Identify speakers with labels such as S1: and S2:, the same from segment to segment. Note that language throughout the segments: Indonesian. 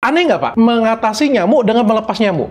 S1: Aneh nggak Pak mengatasi nyamuk dengan melepas nyamuk?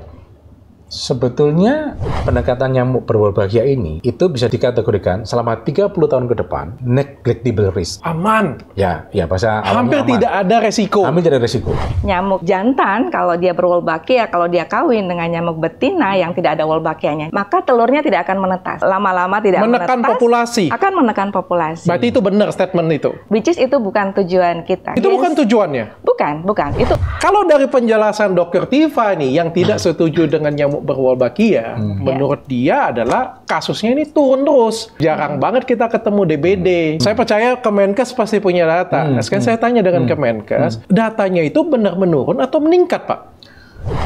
S2: Sebetulnya pendekatan nyamuk berwolbachia ini itu bisa dikategorikan selama 30 tahun ke depan neglectable risk.
S1: Aman.
S2: Ya bahasa
S1: hampir
S2: aman.
S1: tidak ada resiko.
S2: Hampir tidak ada resiko.
S3: Nyamuk jantan kalau dia berwolbachia, kalau dia kawin dengan nyamuk betina yang tidak ada wolbachianya, maka telurnya tidak akan menetas. Lama-lama tidak
S1: menekan
S3: menetas,
S1: populasi.
S3: Akan menekan populasi.
S1: Berarti itu benar statement itu.
S3: Which is itu bukan tujuan kita.
S1: Itu bukan tujuannya.
S3: Bukan. Itu
S1: kalau dari penjelasan Dr. Tifa nih yang tidak setuju dengan nyamuk berwolbachia, menurut dia adalah kasusnya ini turun terus. Jarang banget kita ketemu DBD. Saya percaya Kemenkes pasti punya data. Sekarang saya tanya dengan Kemenkes, datanya itu benar menurun atau meningkat, Pak?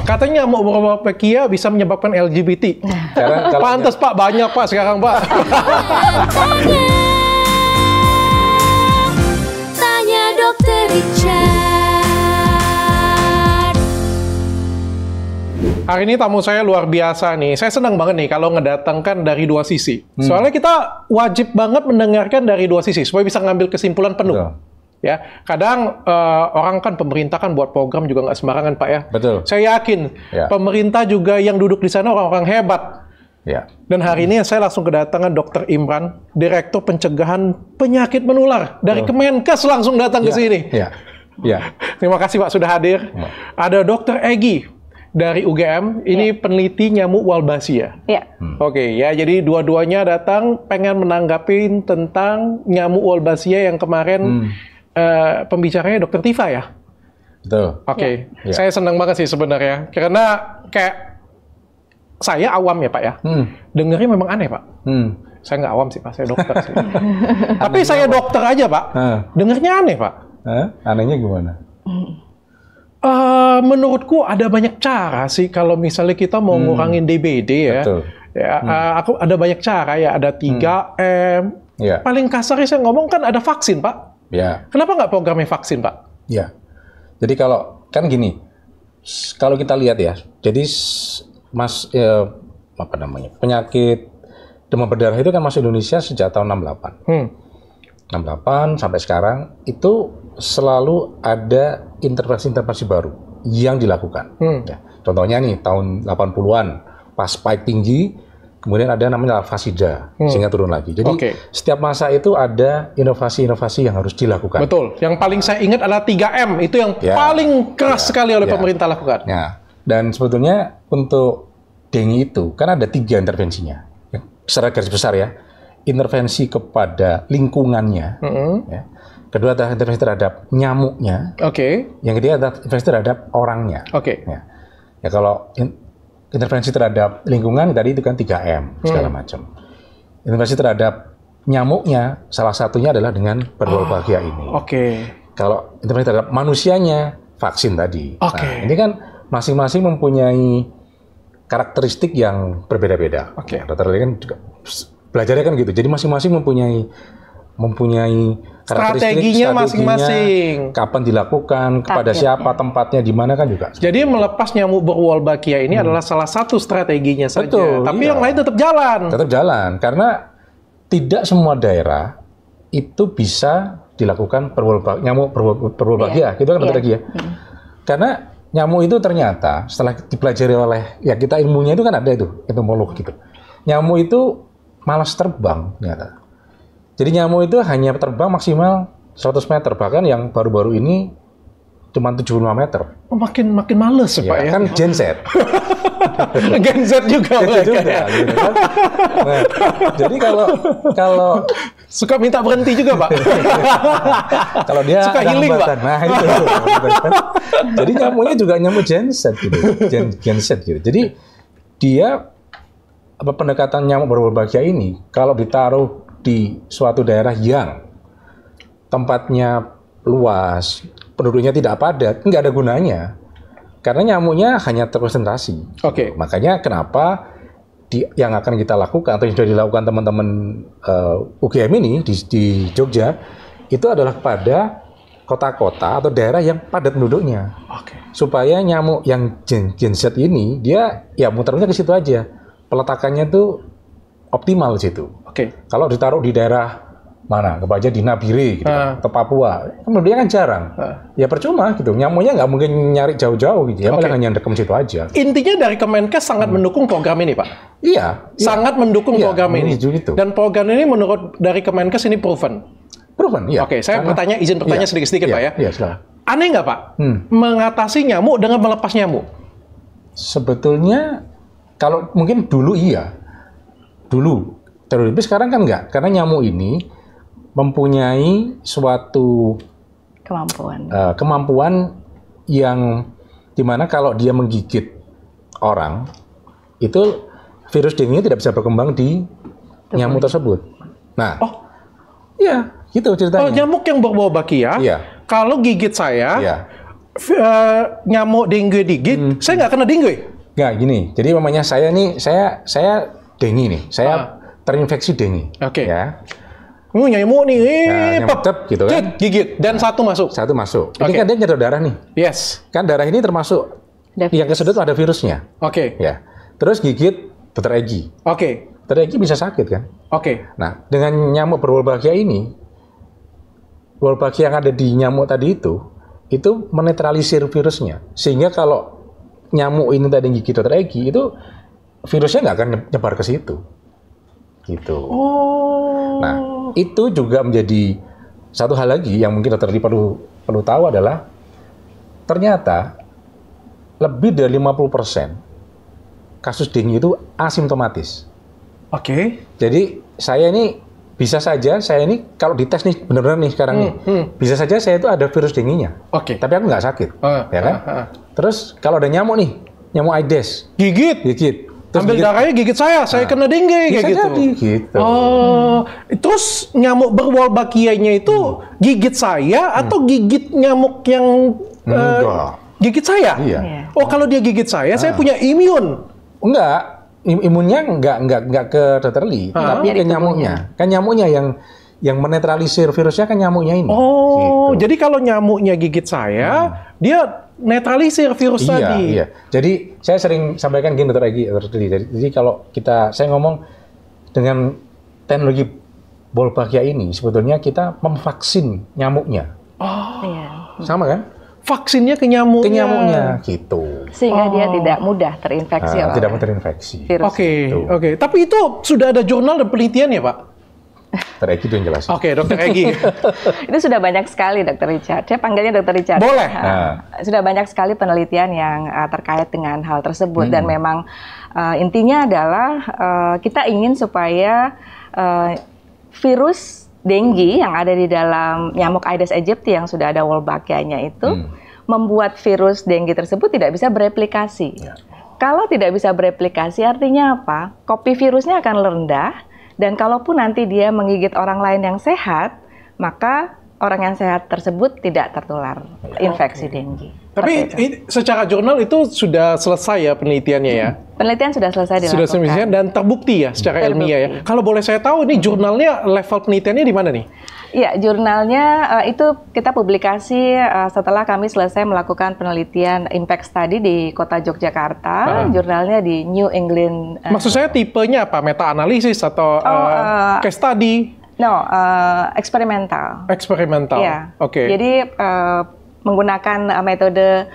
S1: Katanya nyamuk berwolbachia bisa menyebabkan LGBT. Pantes Pak, banyak Pak sekarang Pak.
S4: Tanya Dokter Richard.
S1: Hari ini tamu saya luar biasa nih. Saya senang banget nih kalau ngedatangkan dari dua sisi. Soalnya kita wajib banget mendengarkan dari dua sisi supaya bisa ngambil kesimpulan penuh.
S2: Betul.
S1: Ya, kadang orang kan pemerintah kan buat program juga nggak sembarangan Pak ya.
S2: Betul.
S1: Saya yakin pemerintah juga yang duduk di sana orang-orang hebat.
S2: Ya.
S1: Dan hari ini saya langsung kedatangan Dr. Imran, Direktur Pencegahan Penyakit Menular dari Kemenkes langsung datang ke sini. Terima kasih Pak sudah hadir. Ada Dr. Egy dari UGM, ini peneliti nyamuk wolbachia. Oke, ya, jadi dua-duanya datang pengen menanggapi tentang nyamuk wolbachia yang kemarin pembicaranya Dr. Tifa ya.
S2: Betul.
S1: Oke, saya senang banget sih sebenarnya, karena kayak saya awam ya Pak ya, dengarnya memang aneh Pak. Saya nggak awam sih Pak, saya dokter sih. Tapi saya dokter aja Pak, dengarnya aneh Pak.
S2: Anehnya gimana?
S1: Menurutku ada banyak cara sih kalau misalnya kita mau ngurangin DBD ya.
S2: Betul.
S1: Aku ada banyak cara ya, ada 3M. Paling kasarnya saya ngomong kan ada vaksin Pak. Kenapa nggak programnya vaksin Pak?
S2: Jadi kalau kan gini, kalau kita lihat ya, jadi penyakit demam berdarah itu kan masuk Indonesia sejak tahun 68. 68 sampai sekarang itu selalu ada intervensi-intervensi baru yang dilakukan. Contohnya nih tahun 80-an pas spike tinggi, kemudian ada namanya Alfasida sehingga turun lagi. Jadi setiap masa itu ada inovasi-inovasi yang harus dilakukan.
S1: Betul. Yang paling saya ingat adalah 3M, itu yang paling keras sekali oleh pemerintah lakukan.
S2: Dan sebetulnya untuk dengue itu kan ada 3 intervensinya. Secara garis besar ya, intervensi kepada lingkungannya. Kedua adalah intervensi terhadap nyamuknya. Yang ketiga adalah intervensi terhadap orangnya. Ya kalau intervensi terhadap lingkungan tadi itu kan 3M segala macam. Intervensi terhadap nyamuknya salah satunya adalah dengan berwolbachia ini. Kalau intervensi terhadap manusianya vaksin tadi. Nah, ini kan masing-masing mempunyai karakteristik yang berbeda-beda. Dokter kan juga belajarnya kan gitu. Jadi masing-masing mempunyai
S1: strateginya masing-masing.
S2: Kapan dilakukan, kepada siapa, tempatnya di mana kan juga.
S1: Jadi melepas nyamuk berwolbachia ini adalah salah satu strateginya saja.
S2: Betul,
S1: tapi yang lain tetap jalan.
S2: Tetap jalan karena tidak semua daerah itu bisa dilakukan nyamuk berwolbachia. Gitu kan lagi ya. Karena nyamuk itu ternyata setelah dipelajari oleh kita ilmunya itu kan ada itu entomolog gitu. Nyamuk itu malas terbang ternyata. Jadi nyamuk itu hanya terbang maksimal 100 meter, bahkan yang baru-baru ini cuma 75 meter.
S1: Makin males ya, Pak ya.
S2: Kan genset.
S1: Genset juga.
S2: Gitu kan. Nah, jadi kalau
S1: suka minta berhenti juga, Pak.
S2: Kalau dia
S1: suka healing, Pak.
S2: Nah, itu. Jadi nyamuknya juga nyamuk genset gitu. Genset gitu. Jadi dia pendekatan nyamuk berwolbachia ini kalau ditaruh di suatu daerah yang tempatnya luas, penduduknya tidak padat, nggak ada gunanya. Karena nyamuknya hanya terkonsentrasi. Makanya kenapa yang akan kita lakukan, atau yang sudah dilakukan teman-teman UGM ini di Jogja, itu adalah pada kota-kota atau daerah yang padat penduduknya. Supaya nyamuk yang genset ini, dia ya muter-muter ke situ aja. Peletakannya tuh optimal di situ. Kalau ditaruh di daerah mana kebaca di Nabire gitu atau Papua, kemudian kan jarang. Ya percuma gitu, nyamuknya nggak mungkin nyari jauh-jauh gitu ya, malah hanya dekem situ aja.
S1: Intinya dari Kemenkes sangat mendukung program ini, Pak.
S2: Iya,
S1: sangat mendukung program ini.
S2: Gitu.
S1: Dan program ini menurut dari Kemenkes ini proven.
S2: Iya.
S1: Oke, saya izin bertanya sedikit-sedikit, Pak ya.
S2: Iya, silakan.
S1: Aneh nggak, Pak? Mengatasi nyamuk dengan melepas nyamuk?
S2: Sebetulnya kalau mungkin dulu iya. Dulu. Tapi sekarang kan enggak, karena nyamuk ini mempunyai suatu kemampuan yang dimana kalau dia menggigit orang, itu virus dengue tidak bisa berkembang di nyamuk tersebut. Nah, iya, gitu ceritanya.
S1: Nyamuk yang berbau bakia, kalau gigit saya, nyamuk dengue digigit, saya nggak kena dengue.
S2: Nggak, gini. Jadi mamanya saya dengue nih, saya terinfeksi dengue.
S1: Oke.
S2: Ya.
S1: Nyamuk nih,
S2: nyamuk gitu kan.
S1: Gigit, dan satu masuk.
S2: Ini kan dia nyedot darah nih.
S1: Yes.
S2: Kan darah ini termasuk yang kesedot ada virusnya.
S1: Oke.
S2: Ya. Terus gigit Dr. Egi.
S1: Oke.
S2: Dr. Egi bisa sakit kan?
S1: Oke.
S2: Nah, dengan nyamuk berwolbachia ini, wolbachia yang ada di nyamuk tadi itu menetralisir virusnya. Sehingga kalau nyamuk ini tadi gigit Dr. Egi, itu virusnya nggak akan nyebar ke situ. Gitu. Nah, itu juga menjadi satu hal lagi yang mungkin Dr. Lee perlu tahu adalah ternyata lebih dari 50% kasus dengue itu asimptomatis.
S1: Oke.
S2: Jadi saya ini bisa saja kalau dites nih benar-benar nih sekarang nih, bisa saja saya itu ada virus dengue-nya.
S1: Oke.
S2: Tapi aku nggak sakit, ya kan? Terus kalau ada nyamuk nih, nyamuk Aedes,
S1: gigit.
S2: Terus
S1: ambil darahnya gigit saya kena dengue kayak gitu.
S2: Jadi, gitu.
S1: Terus nyamuk berwolbachianya itu gigit saya atau gigit nyamuk yang gigit saya?
S2: Iya.
S1: Kalau dia gigit saya punya imun.
S2: Enggak, imunnya enggak ke Dr. Lee, tapi ke nyamuknya. Kan nyamuknya yang menetralisir virusnya kan nyamuknya ini.
S1: Gitu. Jadi kalau nyamuknya gigit saya, dia netralisir virus tadi.
S2: Iya. Jadi saya sering sampaikan gini Dr. Egi. Jadi kalau saya ngomong dengan teknologi Wolbachia ini, sebetulnya kita memvaksin nyamuknya. Sama kan?
S1: Vaksinnya ke nyamuknya.
S2: Ke nyamuknya, gitu.
S3: Sehingga dia tidak mudah terinfeksi.
S2: Tidak mudah terinfeksi.
S1: Oke. Tapi itu sudah ada jurnal dan penelitian ya, Pak?
S2: Dr. Egi itu yang jelas.
S1: Oke, Dr. Egi.
S3: Itu sudah banyak sekali, Dr. Richard. Saya panggilnya Dr. Richard.
S1: Boleh.
S3: Sudah banyak sekali penelitian yang terkait dengan hal tersebut. Dan memang intinya adalah kita ingin supaya virus dengue yang ada di dalam nyamuk Aedes aegypti yang sudah ada Wolbachia-nya itu membuat virus dengue tersebut tidak bisa bereplikasi. Kalau tidak bisa bereplikasi artinya apa? Kopi virusnya akan rendah. Dan kalaupun nanti dia menggigit orang lain yang sehat, maka orang yang sehat tersebut tidak tertular infeksi dengue.
S1: Tapi secara jurnal itu sudah selesai ya penelitiannya ya?
S3: Penelitian sudah selesai dilakukan. Sudah selesai
S1: dan terbukti ya secara ilmiah ya? Kalau boleh saya tahu, ini jurnalnya level penelitiannya di mana nih?
S3: Iya, jurnalnya itu kita publikasi setelah kami selesai melakukan penelitian impact study di kota Yogyakarta. Jurnalnya di New England.
S1: Maksud saya tipenya apa? Meta-analisis atau case study?
S3: No, eksperimental.
S1: Eksperimental.
S3: Iya.
S1: Oke.
S3: Jadi menggunakan metode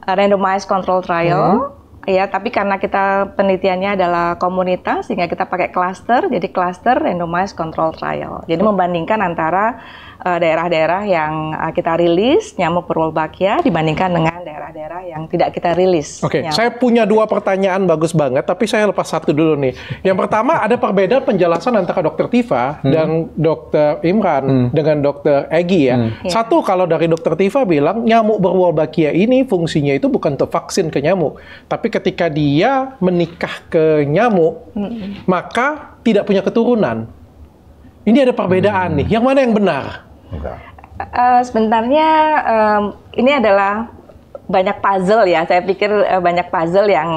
S3: randomized control trial. Ya, tapi karena kita penelitiannya adalah komunitas, sehingga kita pakai cluster, jadi cluster randomized control trial. Jadi membandingkan antara daerah-daerah yang kita rilis nyamuk berwolbachia dibandingkan dengan daerah-daerah yang tidak kita rilis.
S1: Oke, saya punya 2 pertanyaan bagus banget, tapi saya lepas satu dulu nih. Yang pertama, ada perbedaan penjelasan antara Dr. Tifa dan Dr. Imran dengan Dr. Egi ya. Satu, kalau dari Dr. Tifa bilang nyamuk berwolbachia ini fungsinya itu bukan untuk vaksin ke nyamuk, tapi ketika dia menikah ke nyamuk, maka tidak punya keturunan. Ini ada perbedaan nih. Yang mana yang benar?
S3: Sebenarnya ini adalah banyak puzzle ya. Saya pikir banyak puzzle yang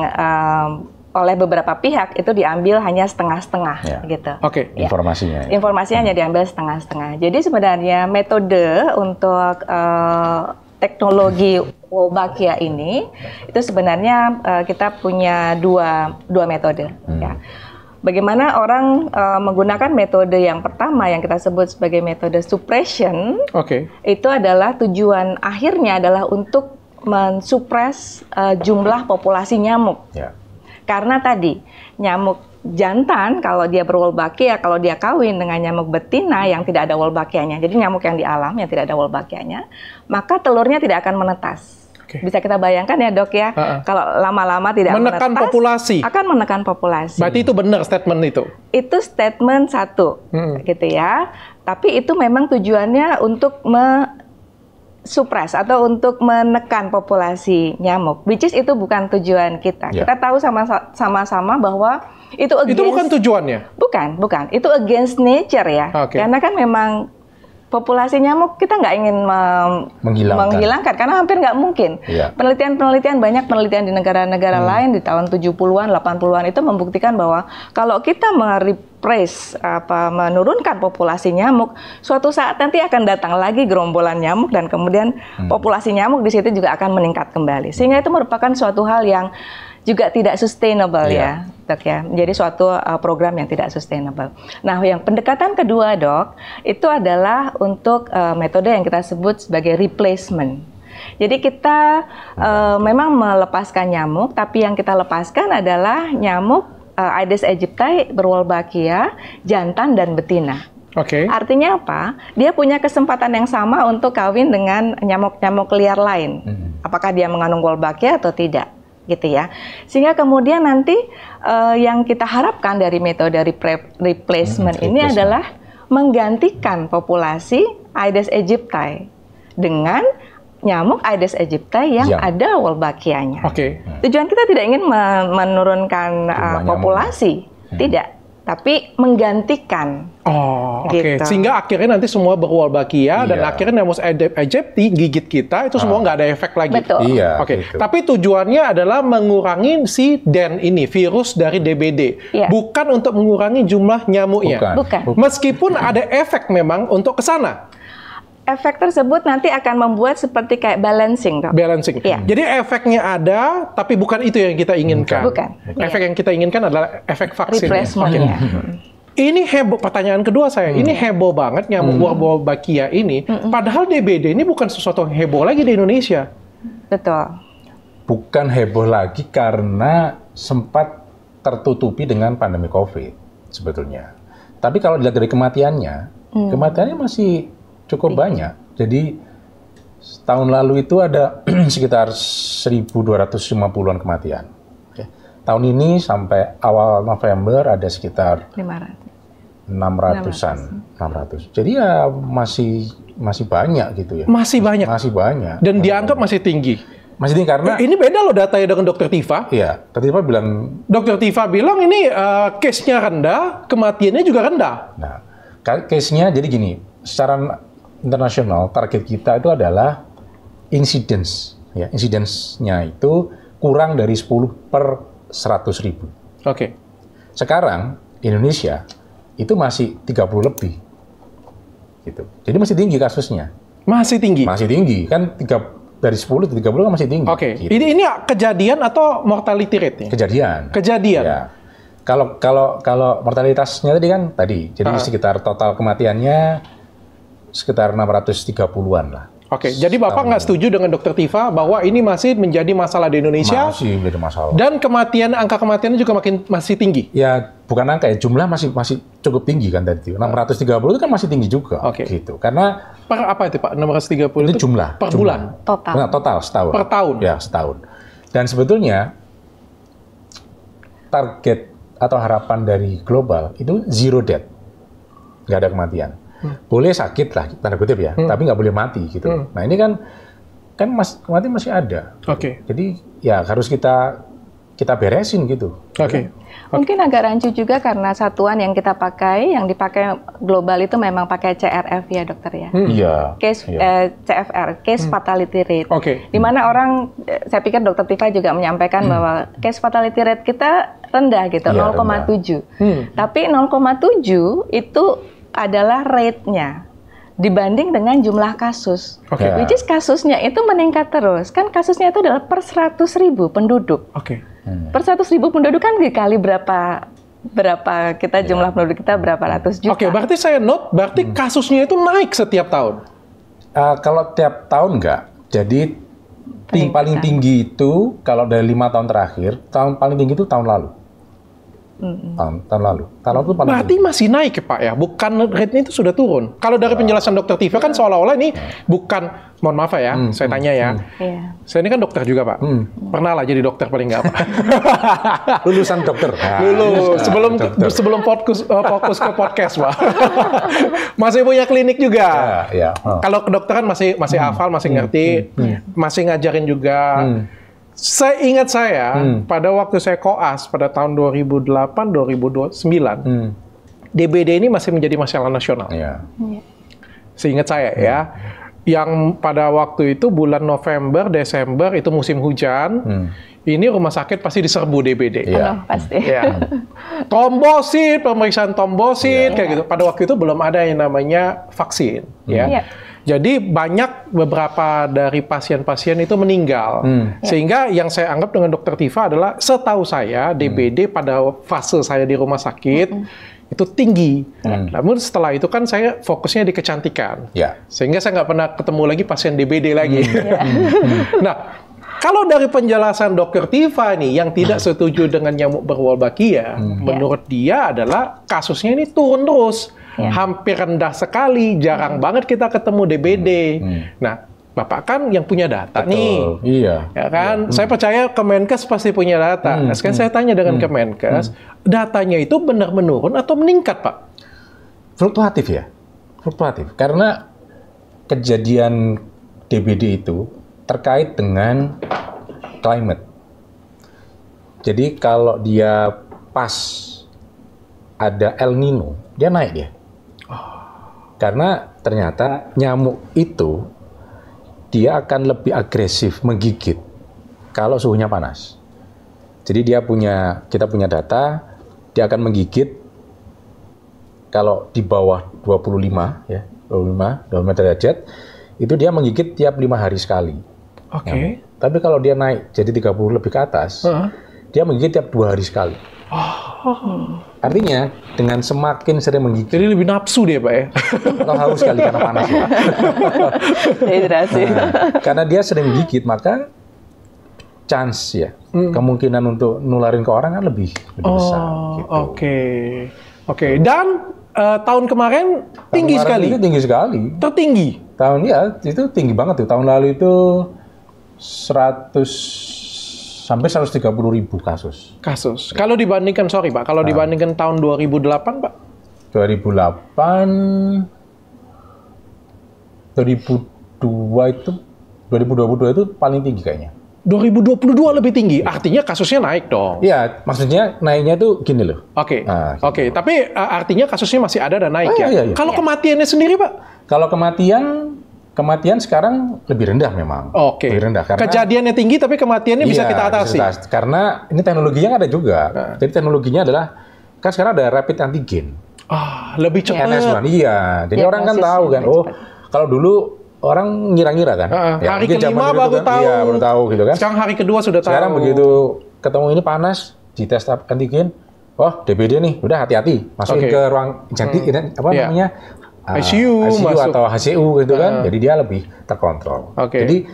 S3: oleh beberapa pihak itu diambil hanya setengah-setengah gitu.
S1: Oke.
S2: Informasinya.
S3: Informasinya hanya diambil setengah-setengah. Jadi sebenarnya metode untuk teknologi Wolbachia ini itu sebenarnya kita punya dua metode. Ya. bagaimana orang menggunakan metode yang pertama yang kita sebut sebagai metode suppression. Itu adalah tujuan akhirnya adalah untuk mensupres jumlah populasi nyamuk. Karena tadi nyamuk jantan kalau dia berwolbachia, kalau dia kawin dengan nyamuk betina yang tidak ada wolbachianya, jadi nyamuk yang di alam yang tidak ada wolbachianya, maka telurnya tidak akan menetas. Bisa kita bayangkan ya dok ya, kalau lama-lama tidak
S1: menekan
S3: menetas,
S1: populasi.
S3: akan menekan populasi.
S1: Berarti itu benar statement itu?
S3: Itu statement satu, gitu ya. Tapi itu memang tujuannya untuk supres atau untuk menekan populasi nyamuk, which is itu bukan tujuan kita. Kita tahu sama-sama bahwa itu
S1: bukan tujuannya.
S3: Bukan. Itu against nature ya. Karena kan memang populasi nyamuk kita nggak ingin menghilangkan karena hampir nggak mungkin. Penelitian-penelitian, banyak penelitian di negara-negara lain di tahun 70-an, 80-an itu membuktikan bahwa kalau kita menurunkan populasi nyamuk, suatu saat nanti akan datang lagi gerombolan nyamuk dan kemudian populasi nyamuk di situ juga akan meningkat kembali. Sehingga itu merupakan suatu hal yang juga tidak sustainable ya, dok ya. Menjadi suatu program yang tidak sustainable. Nah, yang pendekatan kedua dok, itu adalah untuk metode yang kita sebut sebagai replacement. Jadi kita memang melepaskan nyamuk, tapi yang kita lepaskan adalah nyamuk Aedes aegypti berwolbachia, jantan dan betina. Artinya apa? Dia punya kesempatan yang sama untuk kawin dengan nyamuk-nyamuk liar lain. Apakah dia mengandung wolbachia atau tidak? Gitu ya, sehingga kemudian nanti yang kita harapkan dari metode replacement ini adalah menggantikan populasi Aedes aegypti dengan nyamuk Aedes aegypti yang ada wolbachianya. Tujuan kita tidak ingin menurunkan populasi, tidak, tapi menggantikan. Gitu.
S1: Sehingga akhirnya nanti semua berwolbachia dan akhirnya nyamuk aegypti gigit kita itu semua nggak ada efek lagi.
S3: Betul.
S1: Gitu. Tapi tujuannya adalah mengurangi si DEN ini, virus dari DBD, bukan untuk mengurangi jumlah nyamuknya.
S3: Bukan.
S1: Meskipun ada efek memang untuk ke sana.
S3: Efek tersebut nanti akan membuat seperti kayak balancing, dok.
S1: Jadi efeknya ada, tapi bukan itu yang kita inginkan.
S3: Bukan.
S1: Efek yang kita inginkan adalah efek vaksin. Ini heboh. Pertanyaan kedua saya, ini heboh banget nyamuk wolbachia ini. Padahal DBD ini bukan sesuatu yang heboh lagi di Indonesia.
S3: Betul.
S2: Bukan heboh lagi karena sempat tertutupi dengan pandemi COVID sebetulnya. Tapi kalau dilihat dari kematiannya, kematiannya masih cukup banyak. Jadi tahun lalu itu ada sekitar 1.250-an kematian. Tahun ini sampai awal November ada sekitar 600-an. Jadi ya masih banyak gitu ya.
S1: Masih banyak. Dan dianggap masih tinggi.
S2: Masih tinggi karena
S1: ini beda loh datanya dengan Dr. Tifa. Dr. Tifa bilang ini case-nya rendah, kematiannya juga rendah.
S2: Nah, case-nya jadi gini, secara internasional target kita itu adalah incidence. Incidence-nya itu kurang dari 10 per 100.000. Sekarang Indonesia itu masih 30 lebih. Gitu. Jadi masih tinggi kasusnya.
S1: Masih tinggi.
S2: Kan dari 10 ke 30 kan masih tinggi.
S1: Gitu. Ini kejadian atau mortality rate-nya? Kejadian.
S2: Ya. Kalau mortalitasnya tadi jadi sekitar total kematiannya sekitar 630-an lah.
S1: Jadi Bapak nggak setuju dengan Dr. Tifa bahwa ini masih menjadi masalah di Indonesia?
S2: Masih menjadi masalah.
S1: Dan angka kematiannya juga masih tinggi?
S2: Ya, bukan angka ya, jumlah masih cukup tinggi kan tadi. 630 itu kan masih tinggi juga. Gitu. Karena
S1: per apa itu Pak? 630
S2: itu jumlah.
S1: Per bulan?
S3: Total.
S2: Nah, total setahun.
S1: Per tahun?
S2: Ya, setahun. Dan sebetulnya target atau harapan dari global itu zero death. Nggak ada kematian. Boleh sakit lah, tanda kutip ya, tapi nggak boleh mati gitu. Nah ini kan kematian masih ada. Jadi ya harus kita beresin gitu.
S3: Mungkin agak rancu juga karena satuan yang kita pakai, yang dipakai global itu memang pakai CRF ya dokter ya. CFR, case fatality rate. Di mana orang, saya pikir Dr. Tifa juga menyampaikan bahwa case fatality rate kita rendah gitu, 0,7. Tapi 0,7 itu adalah rate-nya dibanding dengan jumlah kasus. Which is kasusnya itu meningkat terus. Kan kasusnya itu adalah per 100.000 penduduk. Per 100.000 penduduk kan dikali berapa berapa kita jumlah penduduk kita berapa ratus juta.
S1: Oke, berarti saya note, berarti kasusnya itu naik setiap tahun.
S2: Kalau tiap tahun enggak. Jadi paling tinggi itu kalau dari 5 tahun terakhir, paling tinggi itu tahun lalu. Tahun lalu itu paling
S1: berarti tinggi. Masih naik ya Pak ya, bukan rate-nya itu sudah turun. Kalau dari penjelasan Dokter Tifa kan seolah-olah ini bukan, mohon maaf ya, saya tanya ya. Saya ini kan dokter juga Pak, pernah lah jadi dokter paling nggak Pak.
S2: Lulusan dokter.
S1: Lulus sebelum fokus ke podcast Pak. Masih punya klinik juga. Kalau kedokteran masih hafal, masih ngerti, masih ngajarin juga. Seingat saya, pada waktu saya koas pada tahun 2008-2009, DBD ini masih menjadi masalah nasional. Seingat saya ya, yang pada waktu itu bulan November, Desember itu musim hujan, ini rumah sakit pasti diserbu DBD.
S3: Pasti.
S1: Trombosit, pemeriksaan trombosit, kayak gitu. Pada waktu itu belum ada yang namanya vaksin. Jadi banyak beberapa dari pasien-pasien itu meninggal. Sehingga yang saya anggap dengan Dokter Tifa adalah, setahu saya DBD pada fase saya di rumah sakit itu tinggi. Namun setelah itu kan saya fokusnya di kecantikan. Sehingga saya nggak pernah ketemu lagi pasien DBD lagi. Nah, kalau dari penjelasan Dokter Tifa nih yang tidak setuju dengan nyamuk berwolbachia, menurut dia adalah kasusnya ini turun terus. Hampir rendah sekali, jarang banget kita ketemu DBD. Nah, Bapak kan yang punya data nih. Ya kan? Saya percaya Kemenkes pasti punya data. Sekarang saya tanya dengan Kemenkes, datanya itu benar menurun atau meningkat, Pak?
S2: Fluktuatif ya. Fluktuatif. Karena kejadian DBD itu terkait dengan climate. Jadi kalau dia pas ada El Nino, dia naik dia. Karena ternyata nyamuk itu dia akan lebih agresif menggigit kalau suhunya panas. Jadi kita punya data, dia akan menggigit kalau di bawah 25 derajat, itu dia menggigit tiap 5 hari sekali. Tapi kalau dia naik jadi 30 lebih ke atas, dia menggigit tiap 2 hari sekali. Artinya dengan semakin sering menggigit,
S1: jadi lebih nafsu dia Pak ya.
S2: Atau haus sekali karena panas ya.
S3: Dehidrasi.
S2: Karena dia sering menggigit, maka chance ya, kemungkinan untuk nularin ke orang kan lebih besar. Gitu.
S1: Oke. Dan tahun kemarin tinggi sekali.
S2: Itu tinggi sekali.
S1: Tertinggi.
S2: Itu tinggi banget tuh. Tahun lalu itu 100 sampai 130.000 kasus.
S1: Kalau dibandingkan, kalau dibandingkan tahun 2008, Pak?
S2: 2022 itu paling tinggi kayaknya.
S1: 2022 lebih tinggi, artinya kasusnya naik dong.
S2: Iya, maksudnya naiknya tuh gini loh.
S1: Oke. Tapi artinya kasusnya masih ada dan naik ya.
S2: Iya.
S1: Kalau kematiannya sendiri, Pak?
S2: Kalau kematian sekarang lebih rendah memang. Lebih rendah karena
S1: kejadiannya tinggi tapi kematiannya bisa kita atasi.
S2: Karena ini teknologinya ada juga. Jadi teknologinya adalah kan sekarang ada rapid antigen.
S1: Lebih cepat.
S2: Iya. Jadi orang kan tahu kan. Kalau dulu orang ngira-ngira kan.
S1: Hari kelima baru tahu.
S2: Iya, baru tahu gitu kan.
S1: Sekarang hari kedua sudah tahu.
S2: Sekarang begitu ketemu ini panas, dites antigen. DBD nih, udah hati-hati. Masukin ke ruang namanya?
S1: ICU
S2: atau HCU gitu kan, jadi dia lebih terkontrol. Jadi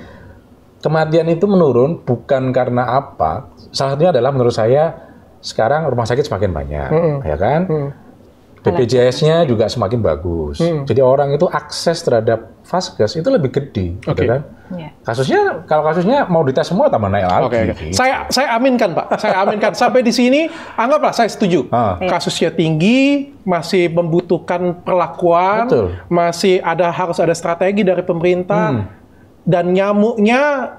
S2: kematian itu menurun bukan karena apa? Salah satunya adalah menurut saya sekarang rumah sakit semakin banyak, ya kan? BPJS-nya juga semakin bagus. Jadi orang itu akses terhadap vaskes itu lebih gede, gitu kan? Kalau kasusnya mau dites semua tambah naik lagi.
S1: Saya aminkan, Pak. Saya aminkan. Sampai di sini, anggaplah saya setuju. Kasusnya tinggi, masih membutuhkan perlakuan, masih harus ada strategi dari pemerintah, dan nyamuknya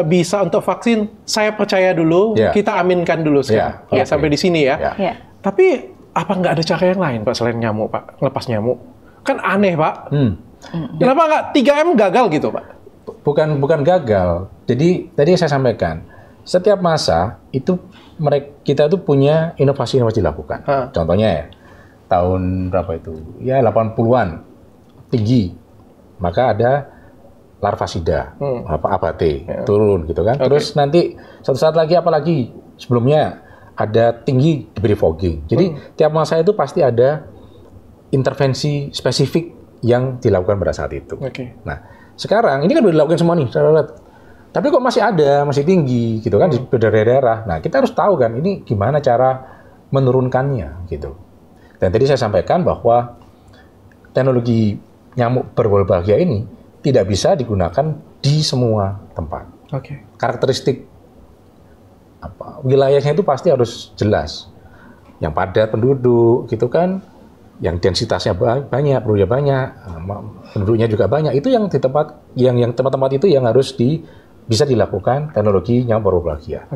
S1: bisa untuk vaksin. Saya percaya dulu, kita aminkan dulu sekarang. Sampai di sini ya. Tapi apa nggak ada cara yang lain, Pak, selain nyamuk, Pak? Lepas nyamuk. Kan aneh, Pak. Kenapa nggak 3M gagal gitu, Pak?
S2: Bukan gagal. Jadi tadi saya sampaikan, setiap masa itu kita tuh punya inovasi-inovasi dilakukan. Contohnya ya, tahun berapa itu? Ya 80-an tinggi. Maka ada larvasida, abate turun gitu kan. Terus nanti suatu saat lagi sebelumnya ada tinggi diberi fogging. Jadi tiap masa itu pasti ada intervensi spesifik yang dilakukan pada saat itu. Nah, sekarang ini kan udah dilakukan semua nih, tapi kok masih ada, masih tinggi gitu kan di daerah-daerah. Nah, kita harus tahu kan ini gimana cara menurunkannya gitu. Dan tadi saya sampaikan bahwa teknologi nyamuk berwolbachia ini tidak bisa digunakan di semua tempat. Karakteristik wilayahnya itu pasti harus jelas. Yang padat penduduk gitu kan, yang densitasnya banyak, penduduknya banyak, penduduknya juga banyak. Itu yang di tempat-tempat itu yang harus bisa dilakukan teknologi nyamuk berwolbachia.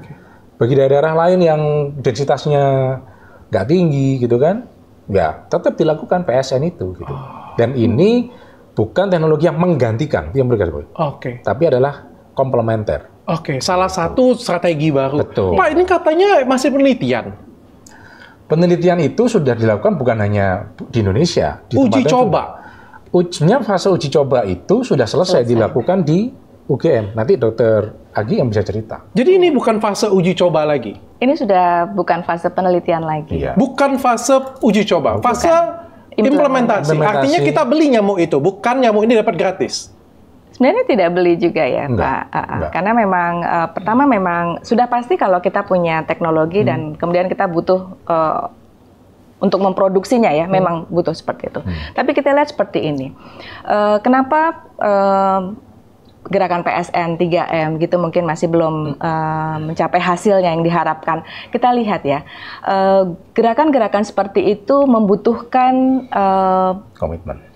S2: Bagi daerah lain yang densitasnya nggak tinggi gitu kan, ya tetap dilakukan PSN itu gitu. Dan ini bukan teknologi yang menggantikan, yang berganti, tapi adalah komplementer.
S1: Salah satu strategi baru.
S2: Betul.
S1: Pak, ini katanya masih penelitian.
S2: Penelitian itu sudah dilakukan bukan hanya di Indonesia.
S1: Uji coba.
S2: Sebenarnya fase uji coba itu sudah selesai dilakukan di UGM. Nanti Dokter Agi yang bisa cerita.
S1: Jadi ini bukan fase uji coba lagi?
S3: Ini sudah bukan fase penelitian lagi.
S1: Bukan fase uji coba, fase implementasi. Artinya kita beli nyamuk itu, bukan nyamuk ini dapat gratis.
S3: Sebenarnya tidak beli juga ya, Pak. Karena memang pertama memang sudah pasti kalau kita punya teknologi dan kemudian kita butuh untuk memproduksinya ya, memang butuh seperti itu. Tapi kita lihat seperti ini. Kenapa gerakan PSN 3M gitu mungkin masih belum mencapai hasilnya yang diharapkan. Kita lihat ya, gerakan-gerakan seperti itu membutuhkan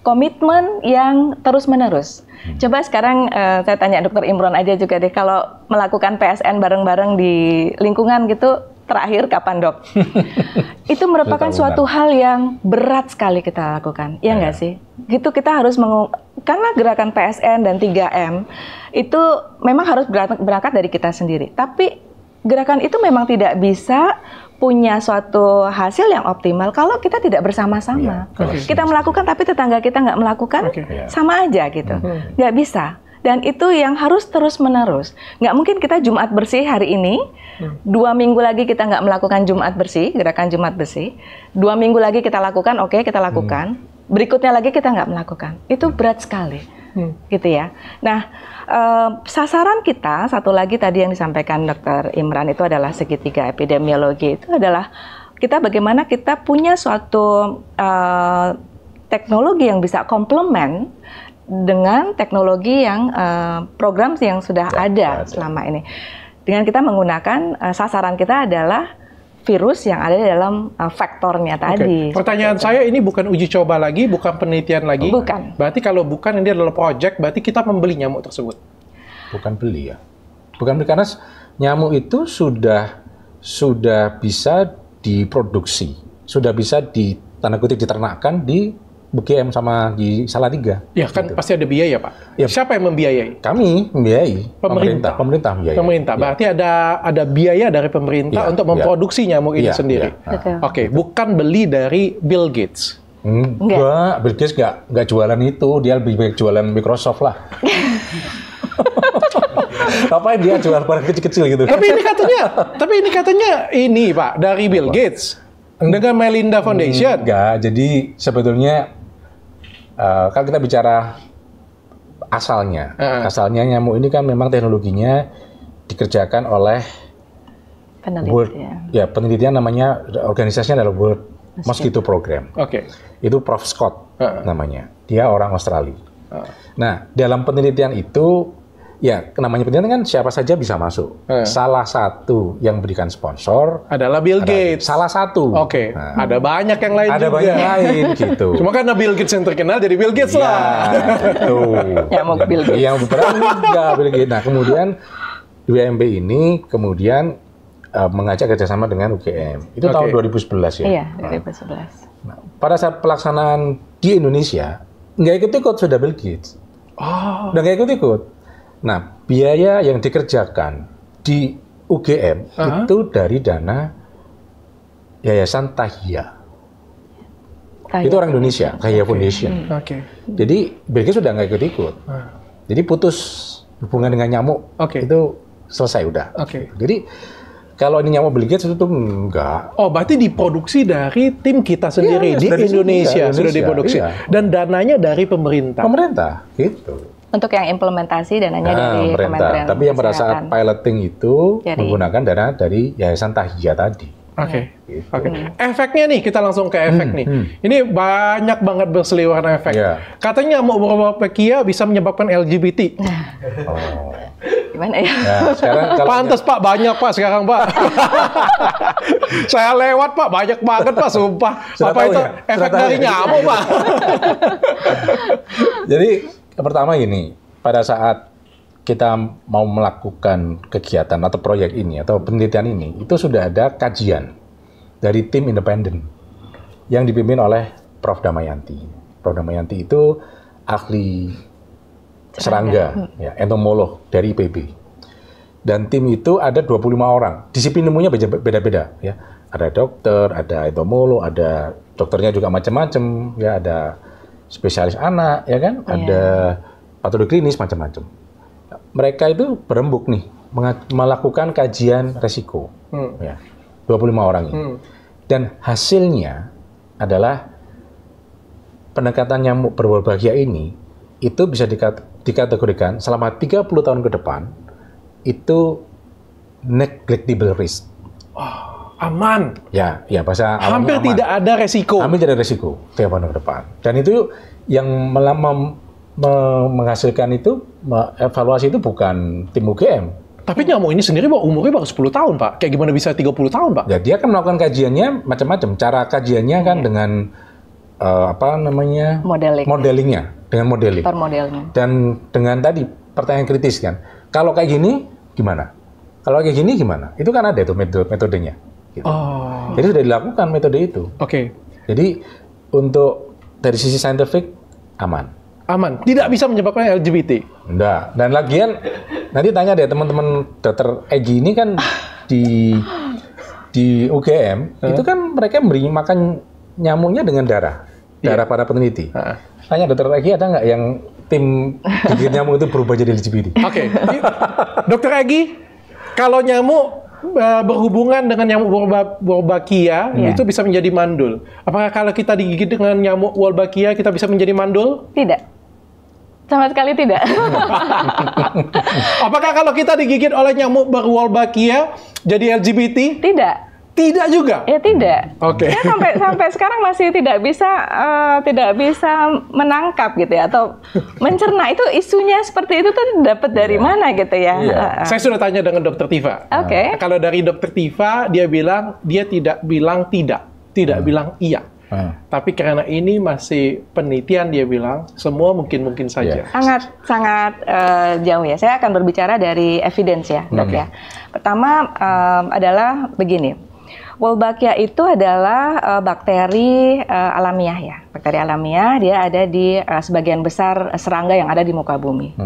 S3: komitmen yang terus-menerus. Coba sekarang saya tanya Dr. Imron aja juga deh, kalau melakukan PSN bareng-bareng di lingkungan gitu, terakhir kapan dok? Itu merupakan suatu hal yang berat sekali kita lakukan, ya nggak sih? Gitu kita harus karena gerakan PSN dan 3M itu memang harus berangkat dari kita sendiri. Tapi gerakan itu memang tidak bisa punya suatu hasil yang optimal kalau kita tidak bersama-sama. Kita melakukan tapi tetangga kita nggak melakukan, sama aja gitu. Nggak bisa. Dan itu yang harus terus-menerus. Nggak mungkin kita Jumat bersih hari ini, 2 minggu lagi kita nggak melakukan Jumat bersih, gerakan Jumat bersih. 2 minggu lagi kita lakukan, kita lakukan. Berikutnya lagi kita nggak melakukan. Itu berat sekali, gitu ya. Nah, sasaran kita, satu lagi tadi yang disampaikan Dr. Imran itu adalah segitiga epidemiologi. Itu adalah bagaimana kita punya suatu teknologi yang bisa komplement dengan teknologi yang program yang sudah ada selama ini. Dengan kita menggunakan sasaran kita adalah virus yang ada di dalam faktornya tadi.
S1: Pertanyaan saya, ini bukan uji coba lagi, bukan penelitian lagi.
S3: Bukan.
S1: Berarti kalau bukan ini adalah project, berarti kita membeli nyamuk tersebut.
S2: Bukan beli ya. Bukan beli karena nyamuk itu sudah bisa diproduksi, sudah bisa tanda kutip diternakkan di UGM sama di Salatiga.
S1: Ya kan gitu. Pasti ada biaya Pak. Ya. Siapa yang membiayai?
S2: Kami membiayai. Pemerintah membiayai.
S1: Pemerintah. Berarti ada biaya dari pemerintah untuk memproduksi nyamuk ini sendiri. Oke, bukan beli dari Bill Gates.
S2: Enggak, Bill Gates nggak jualan itu, dia lebih baik jualan Microsoft lah. Ngapain dia jual barang kecil-kecil gitu? Tapi
S1: ini katanya ini Pak dari Bill Gates dengan Melinda Foundation.
S2: Enggak, jadi sebetulnya kalau kita bicara asalnya nyamuk ini kan memang teknologinya dikerjakan oleh penelitian namanya, organisasinya adalah World Mosquito Program. Itu Prof. Scott namanya. Dia orang Australia. Nah, dalam penelitian itu namanya penelitian kan siapa saja bisa masuk. Salah satu yang berikan sponsor
S1: adalah Bill Gates.
S2: Salah satu.
S1: Nah, ada banyak yang lain
S2: juga. Ada banyak lain gitu.
S1: Cuma karena Bill Gates yang terkenal jadi Bill Gates lah.
S3: Nyamuk Bill Gates.
S2: Yang beberapa Bill Gates. Nah, kemudian WMB ini kemudian mengajak kerjasama dengan UGM. Itu tahun 2011 ya.
S3: Iya, 2011.
S2: Nah, pada saat pelaksanaan di Indonesia nggak ikut-ikut sudah Bill Gates. Udah nggak ikut-ikut. Nah, biaya yang dikerjakan di UGM itu dari dana Yayasan Tahia. Itu orang Indonesia, Tahia Foundation. Jadi Bill Gates sudah nggak ikut-ikut. Jadi putus hubungan dengan nyamuk. Itu selesai udah. Jadi Kalau ini nyamuk Bill Gates itu enggak.
S1: Oh, berarti diproduksi dari tim kita sendiri di Indonesia sudah diproduksi. Dan dananya dari pemerintah.
S2: Pemerintah, gitu.
S3: Untuk yang implementasi dananya dari Kementerian
S2: Tapi yang pada saat piloting itu menggunakan dana dari Yayasan Tahiyya tadi.
S1: Oke. Efeknya nih, kita langsung ke efek nih. Ini banyak banget berseliweran efek. Katanya nyamuk Wolbachia bisa menyebabkan LGBT.
S3: Gimana ya?
S2: Sekarang
S1: pantes Pak, banyak Pak sekarang Pak. Saya lewat Pak, banyak banget Pak, sumpah. Apa itu efek dari nyamuk Pak?
S2: Jadi pertama gini, pada saat kita mau melakukan kegiatan atau proyek ini atau penelitian ini, itu sudah ada kajian dari tim independen yang dipimpin oleh Prof. Damayanti. Prof. Damayanti itu ahli serangga, ya, entomolog dari IPB. Dan tim itu ada 25 orang. Disiplin ilmunya beda-beda, ya. Ada dokter, ada entomolog, ada dokternya juga macam-macam, ya, ada spesialis anak, ya kan? Ada patologi klinis macam-macam. Mereka itu berembuk nih melakukan kajian resiko, ya, 25 orang ini. Dan hasilnya adalah pendekatan nyamuk berwolbachia ini itu bisa dikategorikan selama 30 tahun ke depan itu neglectable risk.
S1: Oh, aman.
S2: Ya, bahasa
S1: hampir aman. Tidak ada resiko.
S2: Hampir tidak ada resiko 30 tahun ke depan. Dan itu yang menghasilkan itu, evaluasi itu bukan tim UGM.
S1: Tapi nyamuk ini sendiri umurnya baru 10 tahun, Pak. Kayak gimana bisa 30 tahun, Pak?
S2: Ya, dia kan melakukan kajiannya macam-macam. Cara kajiannya kan dengan modelingnya, dengan modeling. Dan dengan tadi pertanyaan kritis kan. Kalau kayak gini gimana? Kalau kayak gini gimana? Itu kan ada itu metodenya. Gitu. Oh. Jadi sudah dilakukan metode itu.
S1: Oke.
S2: Jadi untuk dari sisi saintifik aman.
S1: Tidak bisa menyebabkan LGBT.
S2: Enggak. Dan lagian nanti tanya deh teman-teman Dr. Egy ini kan di UGM itu kan mereka beri makan nyamuknya dengan darah para peneliti. Tanya Dr. Egy ada nggak yang tim gigit nyamuk itu berubah jadi LGBT?
S1: Oke. Dr. Egy, kalau nyamuk berhubungan dengan nyamuk Wolbachia itu bisa menjadi mandul. Apakah kalau kita digigit dengan nyamuk Wolbachia kita bisa menjadi mandul?
S3: Tidak. Sama sekali tidak.
S1: Apakah kalau kita digigit oleh nyamuk berwolbachia jadi LGBT?
S3: Tidak.
S1: Tidak juga?
S3: Ya tidak.
S1: Oke.
S3: Saya sampai sekarang masih tidak bisa menangkap gitu ya atau mencerna itu isunya seperti itu tuh dapat dari mana gitu ya.
S1: Saya sudah tanya dengan Dr. Tifa.
S3: Oke.
S1: Kalau dari Dr. Tifa dia bilang dia tidak bilang tidak bilang iya. Tapi karena ini masih penelitian dia bilang semua mungkin saja.
S3: Sangat jauh ya. Saya akan berbicara dari evidence ya, Dok ya. Pertama adalah begini. Wolbachia itu adalah bakteri alamiah ya. Bakteri alamiah dia ada di sebagian besar serangga yang ada di muka bumi.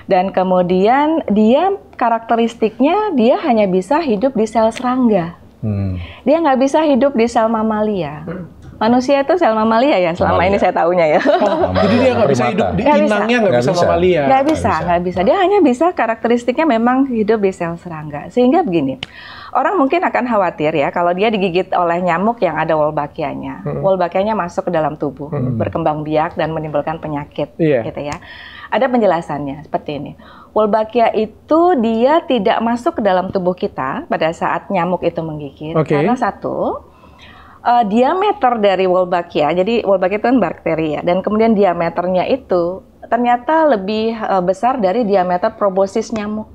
S3: Dan kemudian dia karakteristiknya dia hanya bisa hidup di sel serangga. Dia nggak bisa hidup di sel mamalia. Manusia itu sel mamalia ya selama ini saya tahunya ya.
S1: Jadi dia nggak bisa hidup di inangnya, nggak bisa mamalia.
S3: Nggak bisa. Dia hanya bisa karakteristiknya memang hidup di sel serangga. Sehingga begini, orang mungkin akan khawatir ya kalau dia digigit oleh nyamuk yang ada Wolbachia-nya. Wolbachia-nya masuk ke dalam tubuh, berkembang biak dan menimbulkan penyakit, gitu ya. Ada penjelasannya seperti ini. Wolbachia itu dia tidak masuk ke dalam tubuh kita pada saat nyamuk itu menggigit karena satu. Diameter dari Wolbachia, jadi Wolbachia itu kan bakteri ya, dan kemudian diameternya itu ternyata lebih besar dari diameter proboscis nyamuk.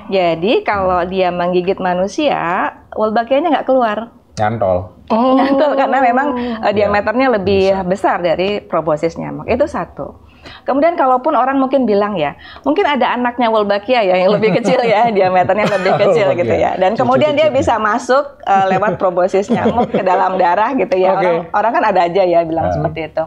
S3: Jadi kalau dia menggigit manusia, Wolbachia-nya nggak keluar.
S2: Nyantol.
S3: Nyantol karena memang diameternya lebih besar dari proboscis nyamuk. Itu satu. Kemudian kalaupun orang mungkin bilang ya, mungkin ada anaknya Wolbachia ya yang lebih kecil ya, diameternya lebih kecil gitu ya. Dan kemudian dia bisa masuk lewat proboscis nyamuk ke dalam darah gitu ya. Orang kan ada aja ya bilang seperti itu.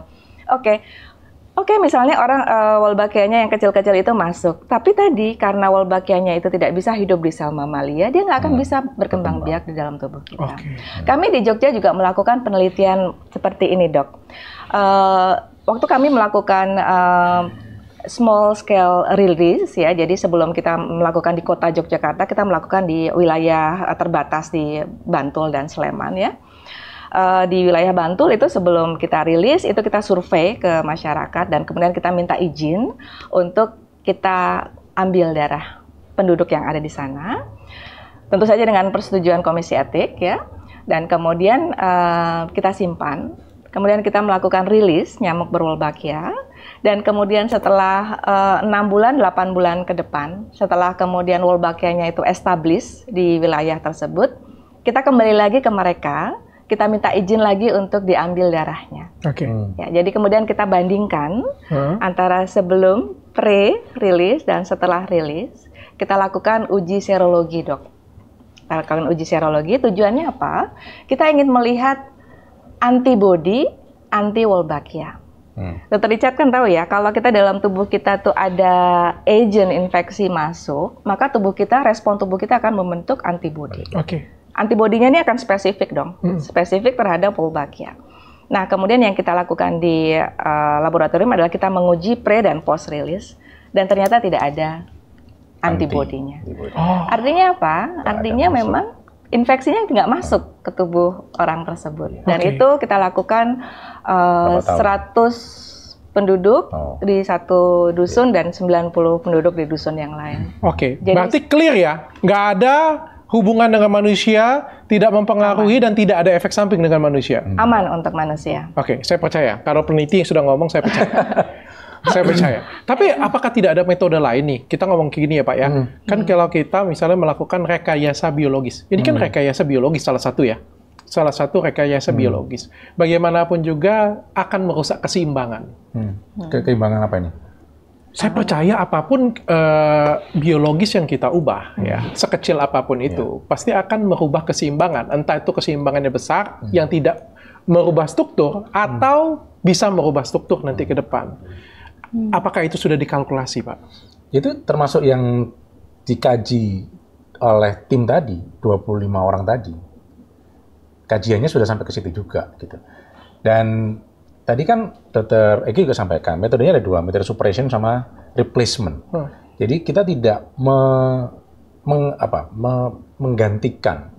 S3: Oke, misalnya orang Wolbachia-nya yang kecil-kecil itu masuk. Tapi tadi karena Wolbachia-nya itu tidak bisa hidup di sel mamalia, dia nggak akan bisa berkembang biak di dalam tubuh kita. Kami di Jogja juga melakukan penelitian seperti ini, Dok. Waktu kami melakukan small scale release ya. Jadi sebelum kita melakukan di kota Yogyakarta, kita melakukan di wilayah terbatas di Bantul dan Sleman ya. Di wilayah Bantul itu sebelum kita rilis itu kita survei ke masyarakat dan kemudian kita minta izin untuk kita ambil darah penduduk yang ada di sana. Tentu saja dengan persetujuan Komisi Etik ya. Dan kemudian kita simpan. Kemudian kita melakukan rilis nyamuk berwolbachia. Dan kemudian setelah 6 bulan, 8 bulan ke depan, setelah kemudian wolbachia-nya itu establish di wilayah tersebut, kita kembali lagi ke mereka. Kita minta izin lagi untuk diambil darahnya.
S1: Oke.
S3: Ya, jadi kemudian kita bandingkan antara sebelum pre-rilis dan setelah rilis. Kita lakukan uji serologi, Dok. Kita lakukan uji serologi, tujuannya apa? Kita ingin melihat antibody anti-wolbachia. Dr. Richard kan tahu ya, kalau kita dalam tubuh kita tuh ada agent infeksi masuk, maka respon tubuh kita akan membentuk antibody.
S1: Oke.
S3: Antibodinya ini akan spesifik dong, spesifik terhadap wolbachia. Nah, kemudian yang kita lakukan di laboratorium adalah kita menguji pre dan post release dan ternyata tidak ada antibodinya. Artinya apa? Artinya memang infeksinya tidak masuk ke tubuh orang tersebut. Dan itu kita lakukan 100 penduduk di satu dusun dan 90 penduduk di dusun yang lain.
S1: Oke, berarti clear ya, nggak ada hubungan dengan manusia, tidak mempengaruhi dan tidak ada efek samping dengan manusia.
S3: Aman untuk manusia.
S1: Oke, saya percaya. Kalau peneliti yang sudah ngomong, saya percaya. Saya percaya. Tapi apakah tidak ada metode lain nih? Kita ngomong kayak gini ya Pak ya. Kan kalau kita misalnya melakukan rekayasa biologis. Ini kan rekayasa biologis salah satu ya. Salah satu rekayasa biologis. Bagaimanapun juga akan merusak keseimbangan.
S2: Keseimbangan apa ini?
S1: Saya percaya apapun biologis yang kita ubah, ya sekecil apapun itu, pasti akan merubah keseimbangan. Entah itu keseimbangannya besar, yang tidak merubah struktur, atau bisa merubah struktur nanti ke depan. Apakah itu sudah dikalkulasi, Pak?
S2: Itu termasuk yang dikaji oleh tim tadi, 25 orang tadi. Kajiannya sudah sampai ke situ juga, gitu. Dan tadi kan Dr. Egi juga sampaikan, metodenya ada dua, metode suppression sama replacement. Jadi kita tidak menggantikan,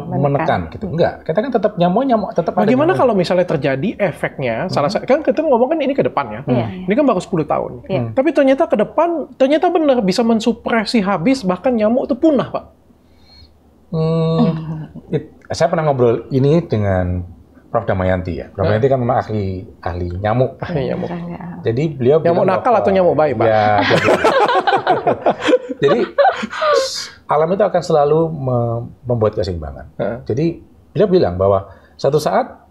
S2: menekan gitu. Enggak, kita kan tetap nyamuk tetap ada.
S1: Bagaimana kalau misalnya terjadi efeknya, salah satu, kan kita ngomong kan ini ke depan ya, ini kan baru 10 tahun. Tapi ternyata ke depan, ternyata benar bisa mensupresi habis, bahkan nyamuk itu punah, Pak.
S2: Saya pernah ngobrol ini dengan Prof. Damayanti ya. Prof. Damayanti kan memang ahli nyamuk. Jadi beliau
S1: nyamuk nakal atau nyamuk baik, Pak?
S2: Ya, jadi alam itu akan selalu membuat keseimbangan. Jadi beliau bilang bahwa suatu saat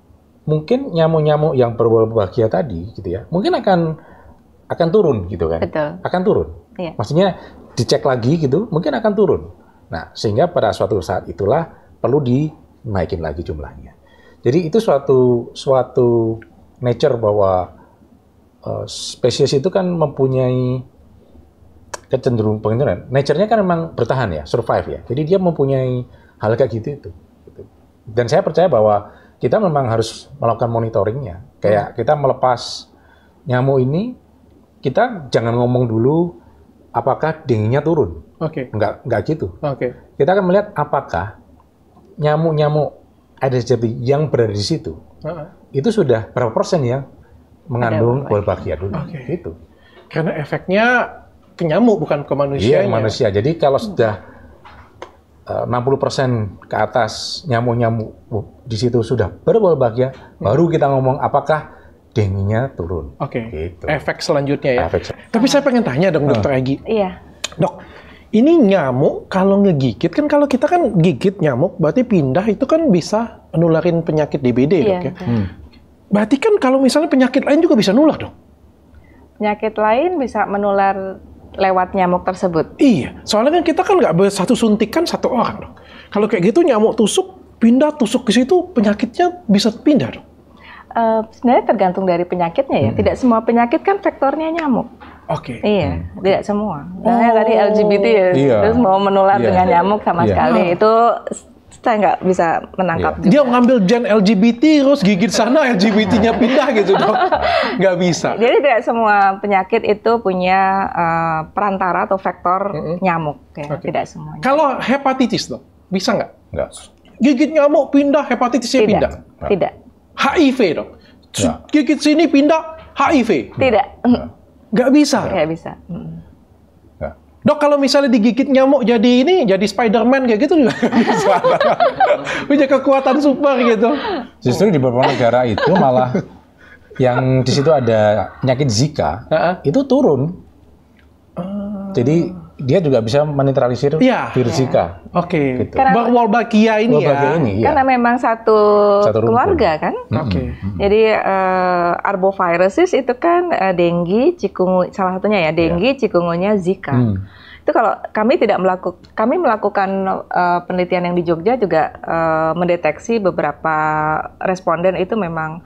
S2: mungkin nyamuk-nyamuk yang berwolbachia tadi gitu ya, mungkin akan turun gitu kan.
S3: Betul.
S2: Akan turun.
S3: Iya.
S2: Maksudnya dicek lagi gitu, mungkin akan turun. Nah, sehingga pada suatu saat itulah perlu dinaikin lagi jumlahnya. Jadi itu suatu nature bahwa spesies itu kan mempunyai kecenderungan. Nature-nya kan memang bertahan ya, survive ya. Jadi dia mempunyai hal kayak gitu itu. Dan saya percaya bahwa kita memang harus melakukan monitoringnya. Kayak kita melepas nyamuk ini, kita jangan ngomong dulu apakah dengue-nya turun. Enggak gitu. Kita akan melihat apakah nyamuk-nyamuk Aedes aegypti yang berada di situ, itu sudah berapa persen yang mengandung wolbachia dulu, gitu.
S1: Karena efeknya ke nyamuk bukan ke manusia.
S2: Iya, manusia. Jadi kalau sudah 60% ke atas nyamuk-nyamuk di situ sudah berwolbachia, baru kita ngomong apakah dengue-nya turun.
S1: Gitu. Efek selanjutnya ya. Tapi saya pengen tanya dong, Dr. Egi.
S3: Iya.
S1: Dok, ini nyamuk kalau ngegigit, kan kalau kita kan gigit nyamuk, berarti pindah itu kan bisa nularin penyakit DBD, Dok ya. Berarti kan kalau misalnya penyakit lain juga bisa nular, Dok?
S3: Penyakit lain bisa menular lewat nyamuk tersebut?
S1: Iya, soalnya kan kita kan nggak satu suntikan satu orang, Dok. Kalau kayak gitu nyamuk tusuk ke situ, penyakitnya bisa pindah, Dok?
S3: Sebenarnya tergantung dari penyakitnya ya. Tidak semua penyakit kan faktornya nyamuk. Iya, tidak semua. Misalnya tadi LGBT ya, terus mau menular dengan nyamuk sama sekali. Itu saya nggak bisa menangkap juga.
S1: Dia ngambil gen LGBT terus gigit sana LGBT-nya pindah gitu dok. Nggak bisa.
S3: Jadi tidak semua penyakit itu punya perantara atau vektor nyamuk. Ya. Tidak semuanya.
S1: Kalau hepatitis dok, bisa nggak?
S2: Nggak.
S1: Gigit nyamuk pindah, hepatitisnya pindah?
S3: Tidak.
S1: HIV dok? Gigit sini pindah, HIV?
S3: Tidak.
S1: Nggak bisa?
S3: Nggak bisa.
S1: Dok, kalau misalnya digigit nyamuk jadi Spider-Man kayak gitu juga bisa. Punya kekuatan super gitu.
S2: Justru di beberapa negara itu malah yang di situ ada penyakit Zika itu turun. Jadi dia juga bisa menetralisir virus Zika.
S1: Oke.
S2: Gitu.
S1: Wolbachia ini
S3: Karena memang satu keluarga kan.
S1: Oke.
S3: Jadi arboviruses itu kan dengue, chikungunya salah satunya ya, dengue, chikungunya, Zika. Itu kalau kami melakukan penelitian yang di Jogja juga mendeteksi beberapa responden itu memang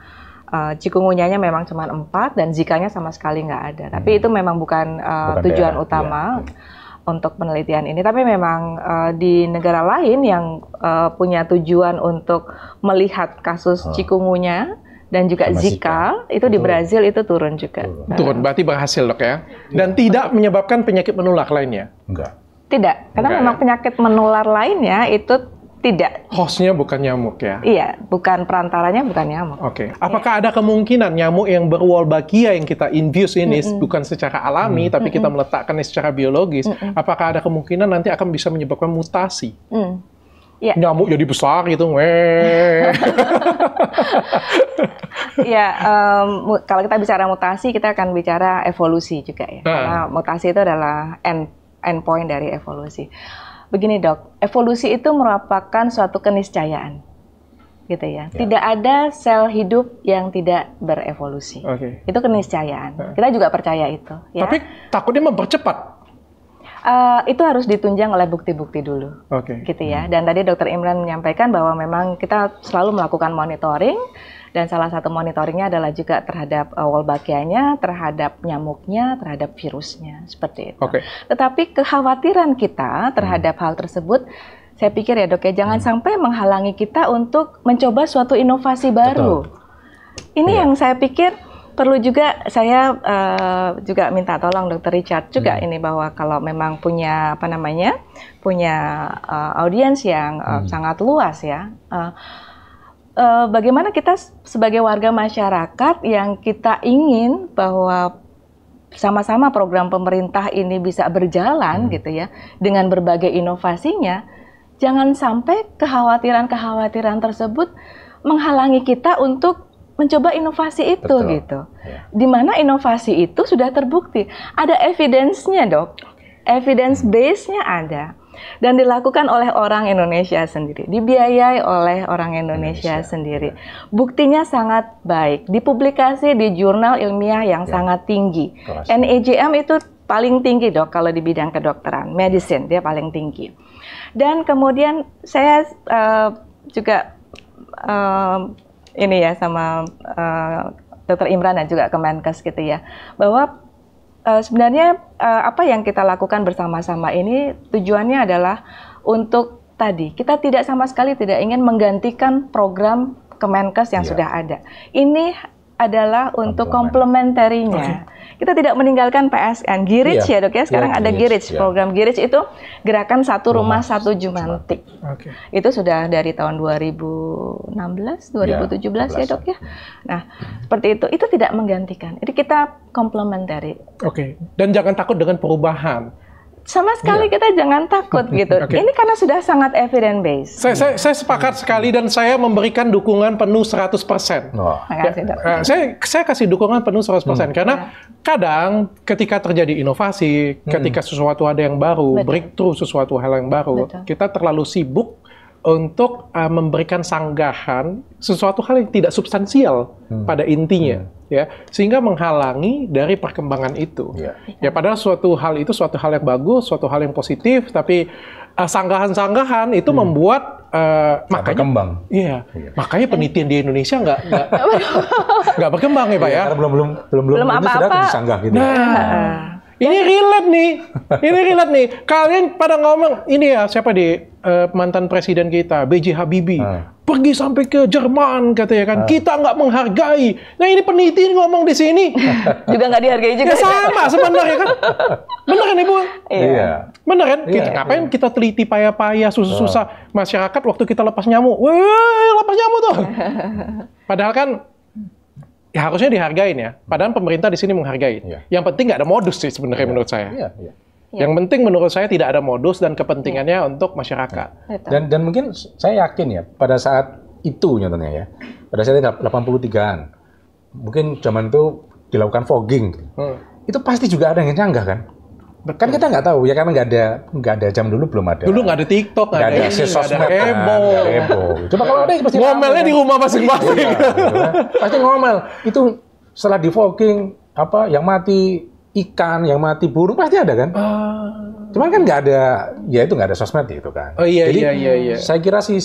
S3: chikungunya memang cuma 4 dan Zikanya sama sekali nggak ada. Tapi itu memang bukan tujuan utama untuk penelitian ini. Tapi memang di negara lain yang punya tujuan untuk melihat kasus chikungunya dan juga Zika, itu di Brazil itu turun juga.
S1: Turun, berarti berhasil dok ya? Dan tidak menyebabkan penyakit menular lainnya?
S2: Enggak.
S3: Tidak, karena memang penyakit menular lainnya itu tidak.
S1: Hostnya bukan nyamuk ya?
S3: Iya, bukan perantaranya bukan nyamuk.
S1: Oke. Apakah ada kemungkinan nyamuk yang berwolbachia yang kita infuse ini bukan secara alami, tapi kita meletakkannya secara biologis, apakah ada kemungkinan nanti akan bisa menyebabkan mutasi?
S3: Ya.
S1: Nyamuk jadi besar gitu,
S3: Ya, kalau kita bicara mutasi, kita akan bicara evolusi juga ya. Karena mutasi itu adalah endpoint dari evolusi. Begini dok, evolusi itu merupakan suatu keniscayaan, gitu ya. Tidak ada sel hidup yang tidak berevolusi. Itu keniscayaan. Kita juga percaya itu. Ya.
S1: Tapi takutnya mempercepat.
S3: Itu harus ditunjang oleh bukti-bukti dulu, gitu ya. Dan tadi Dr. Imran menyampaikan bahwa memang kita selalu melakukan monitoring, dan salah satu monitoringnya adalah juga terhadap Wolbachia-nya, terhadap nyamuknya, terhadap virusnya, seperti itu. Tetapi kekhawatiran kita terhadap hal tersebut, saya pikir ya dok ya, jangan sampai menghalangi kita untuk mencoba suatu inovasi baru. Ini yang saya pikir perlu juga, saya juga minta tolong Dr. Richard juga ini, bahwa kalau memang punya audiens yang sangat luas ya, bagaimana kita sebagai warga masyarakat yang kita ingin bahwa sama-sama program pemerintah ini bisa berjalan gitu ya, dengan berbagai inovasinya, jangan sampai kekhawatiran-kekhawatiran tersebut menghalangi kita untuk mencoba inovasi itu gitu. Di mana inovasi itu sudah terbukti, ada evidence-nya dok, evidence base-nya ada. Dan dilakukan oleh orang Indonesia sendiri, dibiayai oleh orang Indonesia sendiri. Buktinya sangat baik, dipublikasi di jurnal ilmiah yang sangat tinggi. NEJM itu paling tinggi dok kalau di bidang kedokteran, medicine dia paling tinggi. Dan kemudian saya juga ini ya sama Dr. Imran dan juga Kemenkes gitu ya, bahwa sebenarnya apa yang kita lakukan bersama-sama ini tujuannya adalah untuk tadi, kita tidak sama sekali tidak ingin menggantikan program Kemenkes yang sudah ada. Ini adalah untuk komplementarinya. Kita tidak meninggalkan PSN. GIRIJ ya dok ya, sekarang ada GIRIJ. Program GIRIJ itu gerakan satu rumah satu Jumantik. Itu sudah dari tahun 2016, 2017 ya dok ya. Nah seperti itu tidak menggantikan. Jadi kita komplementari.
S1: Dan jangan takut dengan perubahan.
S3: Sama sekali kita jangan takut gitu. Ini karena sudah sangat evidence based.
S1: Saya sepakat sekali dan saya memberikan dukungan penuh 100%. Saya kasih dukungan penuh 100% karena kadang ketika terjadi inovasi, ketika sesuatu ada yang baru, breakthrough sesuatu hal yang baru, kita terlalu sibuk untuk memberikan sanggahan sesuatu hal yang tidak substansial pada intinya. Ya, sehingga menghalangi dari perkembangan itu. Ya, padahal suatu hal itu suatu hal yang bagus, suatu hal yang positif, tapi sanggahan-sanggahan itu membuat makanya
S2: berkembang.
S1: Iya, makanya penelitian di Indonesia nggak berkembang ya Pak ya.
S2: Karena belum apa-apa. Sudah disanggah gitu.
S1: Ini relate nih. Ini relate nih. Kalian pada ngomong, ini ya siapa di mantan presiden kita, B.J. Habibie. Pergi sampai ke Jerman katanya kan. Kita nggak menghargai. Nah ini peneliti ngomong di sini.
S3: Juga nggak dihargai juga.
S1: Ya sama sebenarnya kan. Bener kan Ibu?
S2: Iya.
S1: Bener kan? Ngapain kita teliti payah-payah, susah-susah masyarakat waktu kita lepas nyamuk. Wih, lepas nyamuk tuh. Padahal kan ya harusnya dihargain ya. Padahal pemerintah di sini menghargai. Yang penting nggak ada modus sih sebenarnya menurut saya. Yang penting menurut saya tidak ada modus dan kepentingannya untuk masyarakat.
S2: Dan mungkin saya yakin ya pada saat itu nyatanya ya. Pada saat 83-an. Mungkin zaman itu dilakukan fogging. Itu pasti juga ada yang nyanggah kan? Betul. Kan kita nggak tahu ya karena nggak ada zaman dulu belum ada.
S1: Dulu nggak ada TikTok, nggak ada
S2: sosmed, nggak ada
S1: heboh.
S2: Coba kalau ada pasti
S1: ngomelnya di rumah masing-masing.
S2: Pasti ngomel. Itu setelah di fogging apa yang mati ikan, yang mati burung pasti ada kan? Cuman kan nggak ada, ya itu nggak ada sosmed gitu kan.
S1: Oh iya.
S2: Jadi,
S1: iya.
S2: Saya kira sih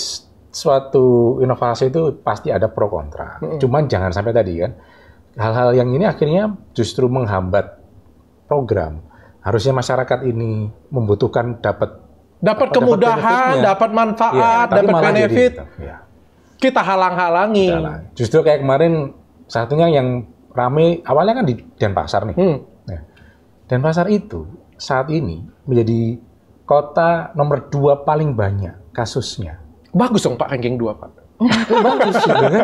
S2: suatu inovasi itu pasti ada pro kontra. Cuman jangan sampai tadi kan hal-hal yang ini akhirnya justru menghambat program. Harusnya masyarakat ini membutuhkan dapat
S1: kemudahan, dapat manfaat, dapat benefit. Kita halang-halangi.
S2: Justru kayak kemarin satunya yang rame awalnya kan di Denpasar nih. Denpasar itu saat ini menjadi kota nomor 2 paling banyak kasusnya.
S1: Bagus dong Pak, ranking 2 Pak.
S2: Bagus gitu kan.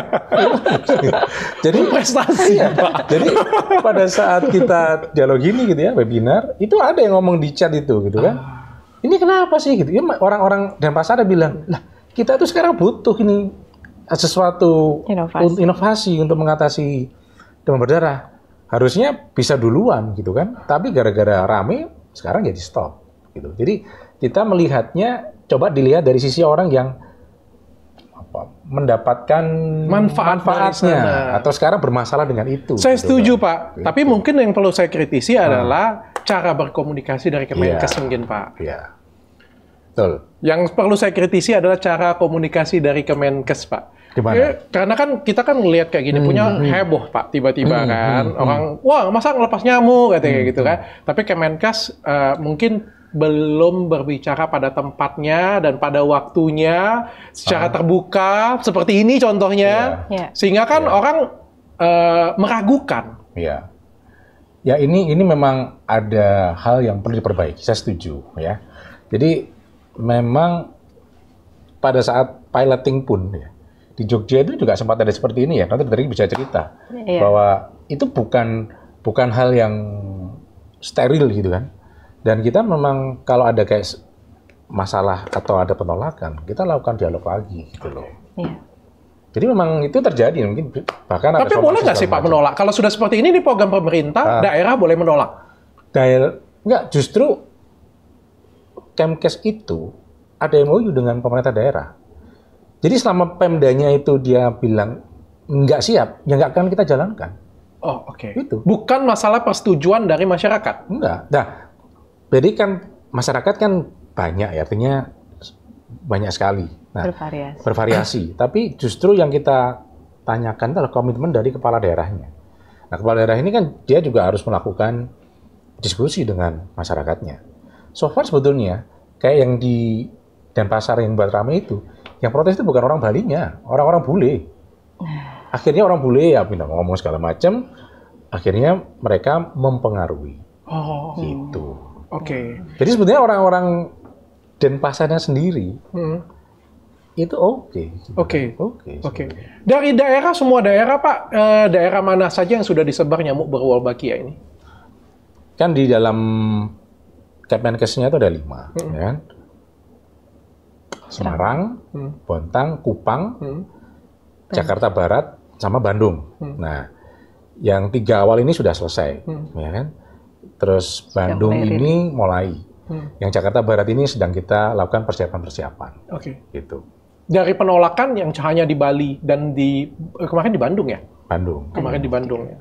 S2: Jadi
S1: prestasi Pak.
S2: Jadi pada saat kita dialog ini gitu ya, webinar, itu ada yang ngomong di chat itu gitu kan. Ini kenapa sih gitu? Ya, orang-orang Denpasar bilang, lah kita tuh sekarang butuh ini sesuatu inovasi untuk mengatasi demam berdarah. Harusnya bisa duluan gitu kan. Tapi gara-gara rame sekarang jadi stop gitu. Jadi kita melihatnya coba dilihat dari sisi orang yang mendapatkan manfaatnya atau sekarang bermasalah dengan itu.
S1: Saya setuju Pak. Gitu. Tapi mungkin yang perlu saya kritisi adalah cara berkomunikasi dari Kemenkes mungkin Pak.
S2: Iya. Betul.
S1: Yang perlu saya kritisi adalah cara komunikasi dari Kemenkes Pak.
S2: Gimana?
S1: Karena kan kita kan ngelihat kayak gini punya heboh Pak tiba-tiba kan orang wah masa ngelepas nyamuk katanya gitu kan. Tapi Kemenkes mungkin belum berbicara pada tempatnya dan pada waktunya secara terbuka seperti ini contohnya sehingga kan orang meragukan.
S2: Iya. Ya ini memang ada hal yang perlu diperbaiki. Saya setuju ya. Jadi memang pada saat piloting pun ya, di Jogja itu juga sempat ada seperti ini ya. Nanti Dr. bisa cerita bahwa itu bukan hal yang steril gitu kan. Dan kita memang kalau ada kayak masalah atau ada penolakan, kita lakukan dialog lagi gitu loh. Jadi memang itu terjadi mungkin bahkan ada.
S1: Tapi boleh nggak sih Pak menolak? Kalau sudah seperti ini program pemerintah, daerah boleh menolak?
S2: Enggak, justru Kemkes itu ada MOU dengan pemerintah daerah. Jadi selama Pemdanya itu dia bilang nggak siap, ya nggak akan kita jalankan.
S1: Oh oke.
S2: Itu.
S1: Bukan masalah persetujuan dari masyarakat?
S2: Enggak. Nah, jadi kan masyarakat kan banyak ya, artinya banyak sekali. Nah, bervariasi. Tapi justru yang kita tanyakan adalah komitmen dari kepala daerahnya. Nah, kepala daerah ini kan dia juga harus melakukan diskusi dengan masyarakatnya. So far sebetulnya kayak yang di Denpasar yang buat rame itu, yang protes itu bukan orang Balinya, orang-orang bule. Akhirnya orang bule ya pindah ngomong segala macam, akhirnya mereka mempengaruhi. Gitu.
S1: Oke.
S2: Jadi sebetulnya orang-orang Denpasarnya sendiri itu oke.
S1: Dari daerah semua daerah Pak, daerah mana saja yang sudah disebar nyamuk berwolbachia ini?
S2: Kan di dalam Kemenkesnya itu ada 5, ya kan? Semarang, Bontang, Kupang, Jakarta Barat, sama Bandung. Nah, yang 3 awal ini sudah selesai, ya kan? Terus Bandung ini mulai. Yang Jakarta Barat ini sedang kita lakukan persiapan. Gitu.
S1: Dari penolakan yang hanya di Bali dan kemarin di Bandung ya?
S2: Bandung.
S1: Kemarin di Bandung ya.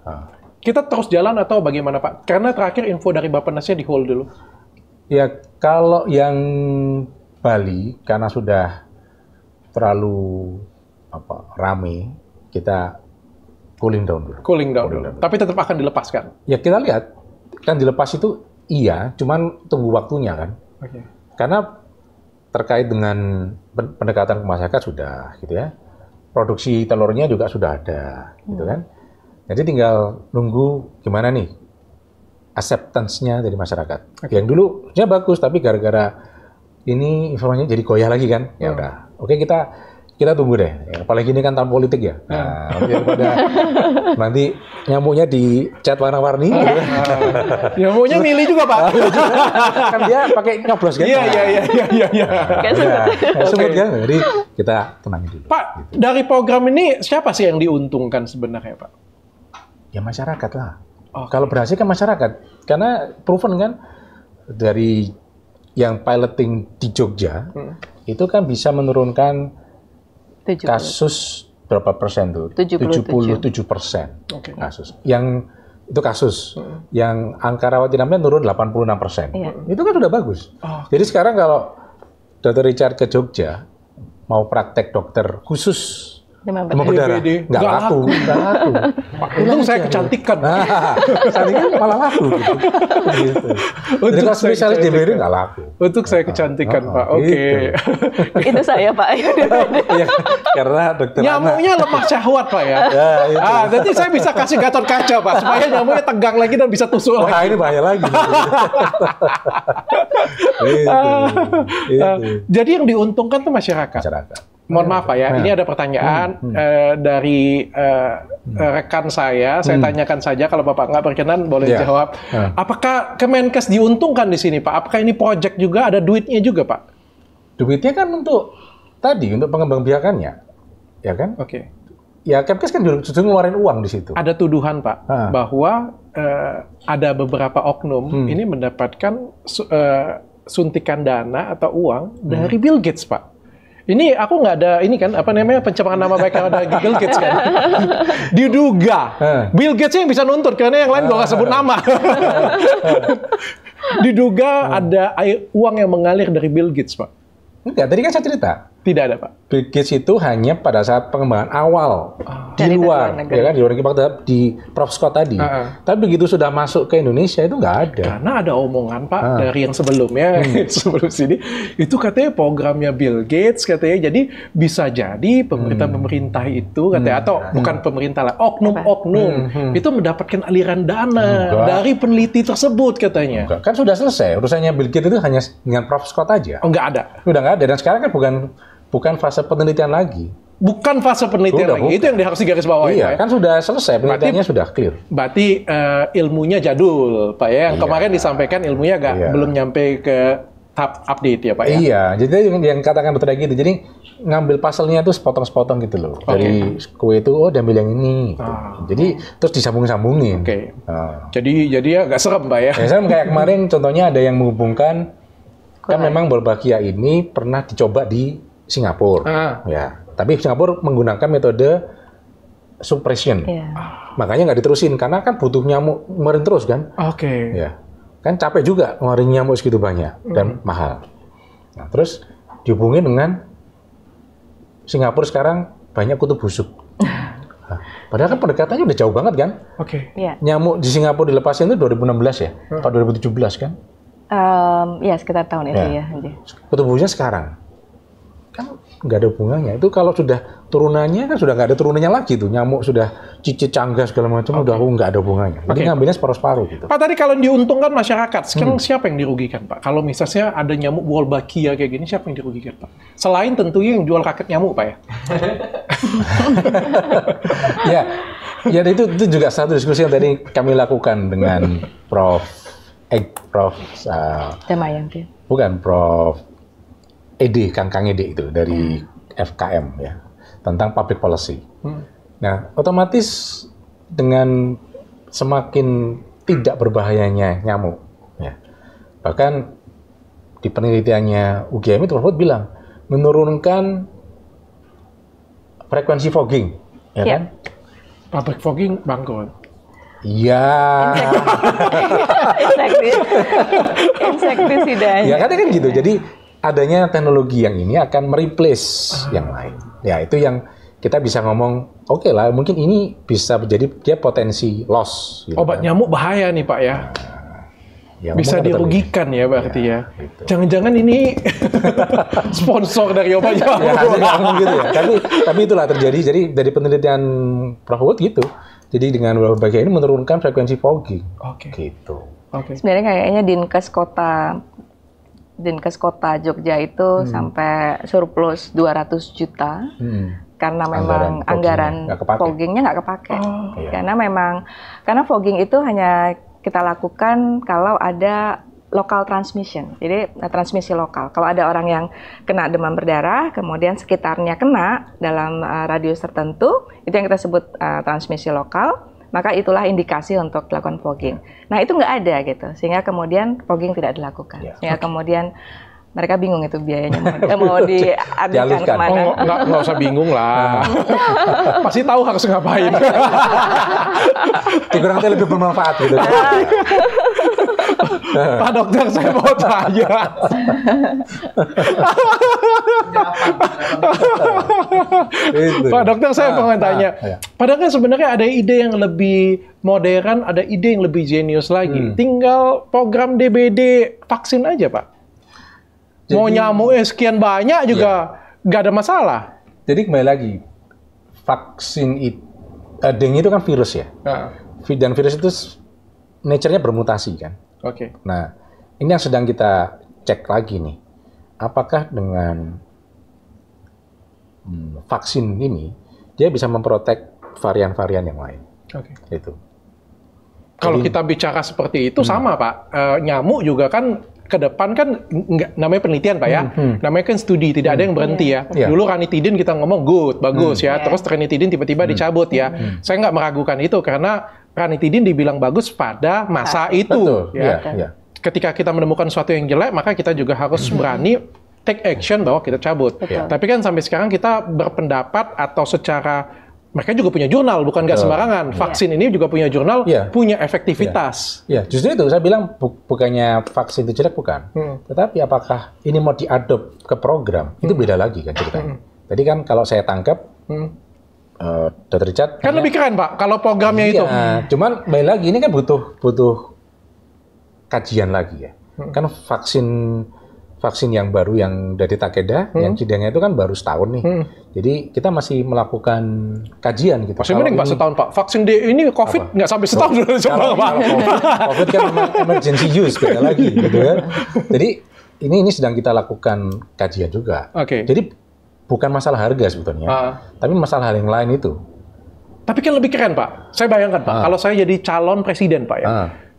S1: Kita terus jalan atau bagaimana Pak? Karena terakhir info dari Bappenasnya di hold dulu.
S2: Ya kalau yang Bali karena sudah terlalu rame, kita cooling down dulu.
S1: Cooling down dulu. Tapi tetap akan dilepaskan.
S2: Ya kita lihat kan dilepas itu iya, cuman tunggu waktunya kan. Karena terkait dengan pendekatan ke masyarakat sudah, gitu ya. Produksi telurnya juga sudah ada, gitu kan. Jadi tinggal nunggu gimana nih acceptance-nya dari masyarakat. Yang dulu ya bagus, tapi gara-gara ini informasinya jadi goyah lagi kan. Ya udah, oke kita tunggu deh. Ya, apalagi ini kan tahun politik ya. Nah, daripada nanti nyamuknya di cat warna-warni.
S1: Nyamuknya milih juga Pak.
S2: Kan dia pakai nyoblos kan.
S1: Iya.
S2: Semut kan. Jadi kita tenangin dulu.
S1: Pak, dari program ini siapa sih yang diuntungkan sebenarnya Pak?
S2: Ya masyarakat lah. Kalau berhasil kan masyarakat. Karena proven kan dari yang piloting di Jogja itu kan bisa menurunkan
S3: 70.
S2: kasus berapa persen tuh? 77% kasus. Yang itu kasus. Yang angka rawat inapnya turun 86%. Itu kan sudah bagus. Jadi sekarang kalau Dr. Richard ke Jogja mau praktek dokter khusus demam berdarah, nggak laku.
S1: Untung saya kecantikan.
S2: Kecantikan malah laku. Gitu. Jadi kalau spesialis DBD nggak laku.
S1: Untuk saya kecantikan Pak. Oke.
S3: Itu saya Pak.
S2: Ya, karena dokter
S1: nyamuknya lemah syahwat Pak ya. Jadi saya bisa kasih Gatot Kaca Pak supaya nyamuknya tegang lagi dan bisa tusuk lagi.
S2: Ini bahaya lagi.
S1: Jadi yang diuntungkan tuh masyarakat. Mohon maaf Pak ya, ini ada pertanyaan dari rekan saya tanyakan saja, kalau Bapak nggak berkenan boleh jawab. Apakah Kemenkes diuntungkan di sini Pak? Apakah ini proyek juga, ada duitnya juga Pak?
S2: Duitnya kan untuk pengembangbiakannya, ya kan?
S1: Oke.
S2: Ya Kemenkes kan justru ngeluarin uang di situ.
S1: Ada tuduhan Pak, bahwa ada beberapa oknum ini mendapatkan suntikan dana atau uang dari Bill Gates Pak. Ini aku nggak ada ini kan pencemaran nama baik ada Bill Gates kan. Diduga Bill Gates yang bisa nuntut karena yang lain gua nggak sebut nama. Diduga ada uang yang mengalir dari Bill Gates Pak.
S2: Enggak, tadi kan saya cerita.
S1: Tidak ada Pak.
S2: Bill Gates itu hanya pada saat pengembangan awal di luar, ya kan, di luar negeri, di Prof Scott tadi. Tapi begitu sudah masuk ke Indonesia itu nggak ada.
S1: Karena ada omongan Pak dari yang sebelumnya, sebelum sini, itu katanya programnya Bill Gates katanya. Jadi bisa jadi pemerintah itu katanya, atau bukan pemerintah lah, oknum-oknum itu mendapatkan aliran dana dari peneliti tersebut katanya.
S2: Kan sudah selesai urusannya Bill Gates itu hanya dengan Prof Scott aja.
S1: Oh nggak ada.
S2: Udah nggak ada, dan sekarang kan bukan fase penelitian lagi.
S1: Bukan fase penelitian lagi. Itu yang harus digarisbawahi.
S2: Iya, kan sudah selesai, penelitiannya sudah clear.
S1: Berarti ilmunya jadul, Pak ya. Yang kemarin disampaikan ilmunya belum nyampe ke tahap update ya, Pak ya.
S2: Iya, jadi yang katakan dokter gitu. Jadi ngambil puzzle-nya tuh sepotong-sepotong gitu loh. Dari kue itu diambil yang ini. Gitu. Jadi terus disambung-sambungin. Jadi ya agak serem, Pak ya. Ya, kayak kemarin contohnya ada yang menghubungkan kan memang Wolbachia ini pernah dicoba di Singapura, ya. Tapi Singapura menggunakan metode suppression, makanya nggak diterusin karena kan butuh nyamuk ngeluarin terus kan. Ya, kan capek juga ngeluarin nyamuk segitu banyak dan mahal. Nah, terus dihubungin dengan Singapura sekarang banyak kutu busuk. Nah, padahal kan pendekatannya udah jauh banget kan. Nyamuk di Singapura dilepasin itu 2016 ya, atau 2017 kan?
S3: Ya sekitar tahun itu ya.
S2: Kutu busuknya sekarang. Kan nggak ada hubungannya. Itu kalau sudah turunannya kan sudah nggak ada turunannya lagi tuh. Nyamuk sudah cicit, canggah segala macam udah nggak ada hubungannya. Jadi ngambilnya separuh-separuh gitu.
S1: Pak tadi kalau diuntungkan masyarakat, sekarang siapa yang dirugikan Pak? Kalau misalnya ada nyamuk Wolbachia kayak gini, siapa yang dirugikan Pak? Selain tentunya yang jual raket nyamuk Pak ya? Ya itu juga satu diskusi yang tadi kami lakukan dengan Prof Ede, Kang Ede itu dari FKM ya, tentang public policy. Nah, otomatis dengan semakin tidak berbahayanya nyamuk, ya. Bahkan di penelitiannya UGM itu Prof bilang menurunkan frekuensi fogging, ya kan? Public fogging bangkrut.
S2: Iya.
S3: Insektisidanya.
S2: Ya kan gitu. Jadi adanya teknologi yang ini akan mereplace yang lain. Ya itu yang kita bisa ngomong, oke lah, mungkin ini bisa menjadi dia potensi loss. Gitu
S1: obat nyamuk bahaya nih Pak ya.
S2: Ya,
S1: bisa dirugikan ya berarti ya. Jangan-jangan ini sponsor dari Opa Jawa.
S2: Ya, gitu ya. Tapi itulah terjadi. Jadi dari penelitian Prof. Wood gitu. Jadi dengan Wolbachia ini menurunkan frekuensi fogging. Gitu.
S3: Sebenarnya kayaknya Dinkes Kota Jogja itu sampai surplus 200 juta. Karena memang anggaran foggingnya nggak kepake. Karena fogging itu hanya kita lakukan kalau ada local transmission, jadi transmisi lokal. Kalau ada orang yang kena demam berdarah, kemudian sekitarnya kena dalam radius tertentu, itu yang kita sebut transmisi lokal, maka itulah indikasi untuk dilakukan fogging. Nah itu nggak ada gitu, sehingga kemudian fogging tidak dilakukan. Sehingga kemudian mereka bingung itu biayanya mau dialihkan kemana.
S1: Nggak usah bingung lah. Pasti tahu harus ngapain.
S2: Kurang lebih bermanfaat gitu.
S1: Pak Dokter, saya mau tanya. Pak Dokter, saya mau tanya. Padahal kan sebenarnya ada ide yang lebih modern, ada ide yang lebih jenius lagi. Tinggal program DBD vaksin aja, Pak. Mau nyamuknya sekian banyak juga nggak ada masalah.
S2: Jadi kembali lagi, vaksin dengue itu kan virus ya. Dan virus itu nature-nya bermutasi kan. Nah, ini yang sedang kita cek lagi nih. Apakah dengan vaksin ini dia bisa memprotek varian-varian yang lain? Itu.
S1: Kalau kita bicara seperti itu sama Pak. Nyamuk juga kan ke depan kan nggak namanya penelitian Pak ya, namanya kan studi, tidak ada yang berhenti ya. Dulu ranitidin kita ngomong good, bagus ya, terus ranitidin tiba-tiba dicabut ya. Saya nggak meragukan itu karena ranitidin dibilang bagus pada masa itu. Ya. Ketika kita menemukan sesuatu yang jelek, maka kita juga harus berani take action bahwa kita cabut. Tapi kan sampai sekarang kita berpendapat atau secara mereka juga punya jurnal, bukan nggak sembarangan. Vaksin ini juga punya jurnal, punya efektivitas.
S2: Justru itu saya bilang bukannya vaksin itu jelek, bukan. Tetapi apakah ini mau diadop ke program, itu beda lagi kan ceritanya. Jadi kan kalau saya tangkap, Dr. Richard
S1: kan lebih keren Pak, kalau programnya itu.
S2: Cuman balik lagi ini kan butuh kajian lagi ya. Kan vaksin yang baru yang dari Takeda, yang Cidengnya itu kan baru setahun nih. Jadi kita masih melakukan kajian gitu.
S1: Masih mending Pak setahun Pak. Vaksin ini COVID nggak sampai setahun dulu coba Pak.
S2: COVID kan emergency use beda lagi gitu kan. Jadi ini sedang kita lakukan kajian juga. Jadi bukan masalah harga sebetulnya, tapi masalah hal yang lain itu.
S1: Tapi kan lebih keren Pak. Saya bayangkan Pak, kalau saya jadi calon presiden Pak ya.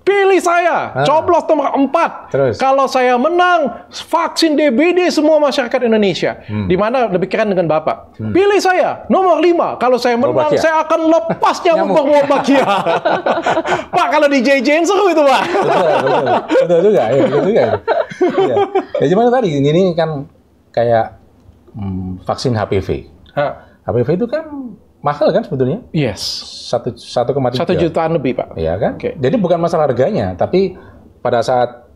S1: Pilih saya, coblos nomor 4. Kalau saya menang, vaksin DBD semua masyarakat Indonesia. Di mana lebih keren dengan Bapak. Pilih saya, nomor 5. Kalau saya menang, saya akan lepas nyamuk Wolbachia. Pak, kalau di JJ seru itu, Pak.
S2: Betul juga. Ya, gimana tadi, ini kan kayak vaksin HPV. HPV itu kan mahal kan sebetulnya?
S1: Yes.
S2: 1,3
S1: jutaan lebih, Pak.
S2: Iya kan? Jadi bukan masalah harganya, tapi pada saat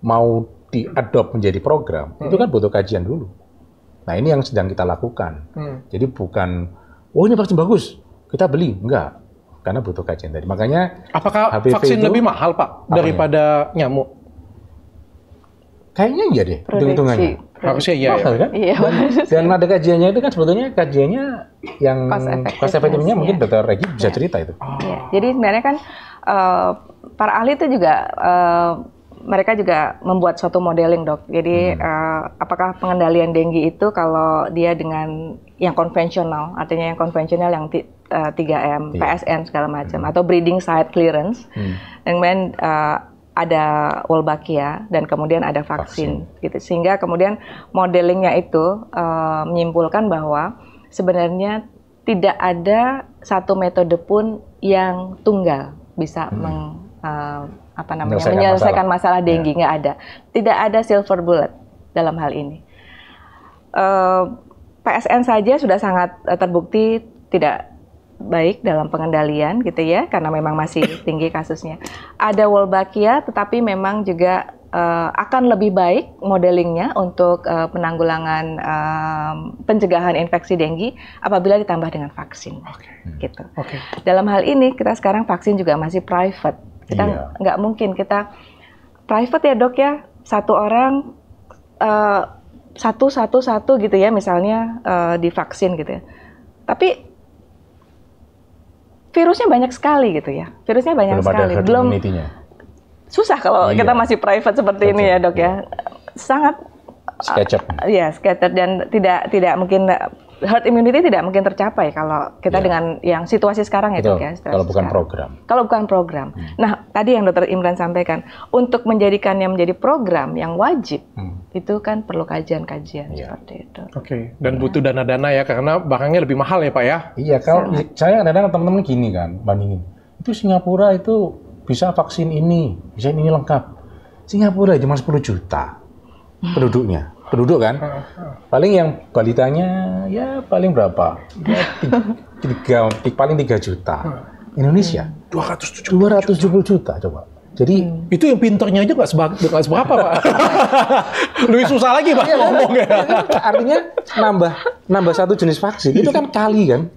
S2: mau diadop menjadi program, itu kan butuh kajian dulu. Nah ini yang sedang kita lakukan. Jadi bukan, ini vaksin bagus, kita beli. Enggak. Karena butuh kajian tadi. Makanya
S1: apakah HPV vaksin itu lebih mahal, Pak, daripada nyamuk?
S2: Kayaknya iya deh, hitung-hitungannya.
S1: Harusnya iya
S2: mahal,
S1: ya.
S2: Kan? Dan ada kajiannya itu kan sebetulnya kajiannya yang cost efektifnya mungkin Dr. Regi bisa cerita itu.
S3: Jadi sebenarnya kan para ahli itu juga mereka juga membuat suatu modeling dok. Jadi apakah pengendalian dengue itu kalau dia dengan yang konvensional, artinya yang konvensional yang 3M, PSN segala macam, atau breeding site clearance, dan kemudian ada Wolbachia dan kemudian ada vaksin. Gitu. Sehingga kemudian modelingnya itu menyimpulkan bahwa sebenarnya tidak ada satu metode pun yang tunggal bisa menyelesaikan masalah dengue, nggak ada. Tidak ada silver bullet dalam hal ini. PSN saja sudah sangat terbukti tidak baik dalam pengendalian gitu ya, karena memang masih tinggi kasusnya. Ada Wolbachia, tetapi memang juga akan lebih baik modelingnya untuk penanggulangan pencegahan infeksi dengue apabila ditambah dengan vaksin. Gitu. Dalam hal ini kita sekarang vaksin juga masih private. Kita nggak mungkin kita private ya dok ya, satu orang satu gitu ya misalnya divaksin gitu ya. Tapi virusnya banyak sekali gitu ya. Virusnya banyak sekali. Belum susah kalau kita masih private seperti ini ya dok ya. Sangat scattered dan tidak mungkin herd immunity tidak mungkin tercapai kalau kita dengan yang situasi sekarang ya dok ya.
S2: Kalau bukan program.
S3: Kalau bukan program. Nah tadi yang Dr. Imran sampaikan, untuk menjadikannya menjadi program yang wajib itu kan perlu kajian-kajian seperti itu.
S1: Oke. Dan butuh dana-dana ya karena barangnya lebih mahal ya Pak ya.
S2: Iya, kalau saya kadang-kadang teman-teman gini kan bandingin. Itu Singapura itu bisa vaksin ini, bisa ini lengkap. Singapura cuma 10 juta penduduk kan, paling yang balitanya ya paling berapa, ya paling 3 juta. Indonesia 270 juta coba. Jadi
S1: itu yang pinternya aja nggak seberapa Pak. Lebih susah lagi Pak ngomongnya.
S2: Artinya nambah satu jenis vaksin itu kan kali kan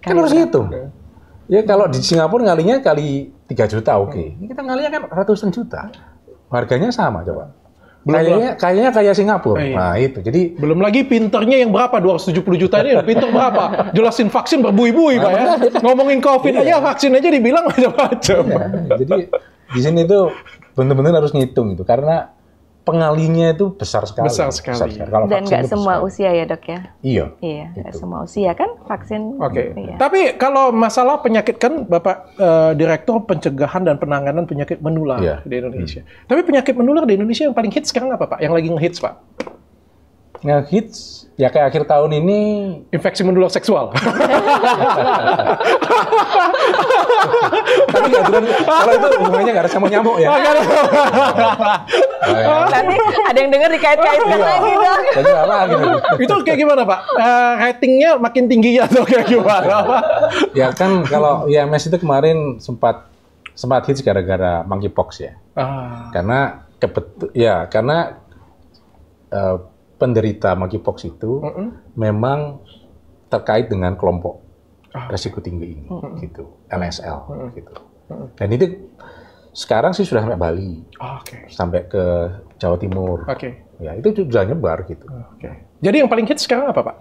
S2: harus hitung. Ya kalau di Singapura ngalinya kali 3 juta oke. Kita ngalinya kan ratusan juta. Harganya sama coba. Kayaknya kayak Singapura. Nah, itu. Jadi
S1: belum lagi pinternya yang berapa? 270 juta ini pinter berapa? Jelasin vaksin berbuih-buih, Pak ya. Ngomongin COVID aja, vaksin aja dibilang macam-macam.
S2: Jadi di sini tuh benar-benar harus ngitung itu karena pengalinya itu besar sekali.
S1: Besar sekali.
S3: Dan nggak semua usia ya dok ya?
S2: Iya.
S3: Iya, nggak semua usia kan vaksin.
S1: Oke.
S3: Iya.
S1: Tapi kalau masalah penyakit kan Bapak Direktur Pencegahan dan Penanganan Penyakit Menular di Indonesia. Tapi penyakit menular di Indonesia yang paling hits sekarang apa Pak? Yang lagi ngehits Pak?
S2: Ngehits ya kayak akhir tahun ini
S1: infeksi menular seksual.
S2: Tapi kalau itu hubungannya nggak ada sama nyamuk ya.
S3: Nanti ada yang dengar dikait-kaitkan lagi dong.
S1: Itu kayak gimana Pak? Ratingnya makin tinggi atau kayak gimana Pak?
S2: Ya kan kalau IMS itu kemarin sempat hits gara-gara monkeypox ya. Karena penderita monkeypox itu memang terkait dengan kelompok resiko tinggi ini, gitu, LSL, gitu. Dan itu sekarang sih sudah sampai Bali, sampai ke Jawa Timur. Ya itu sudah nyebar gitu.
S1: Jadi yang paling hits sekarang apa Pak?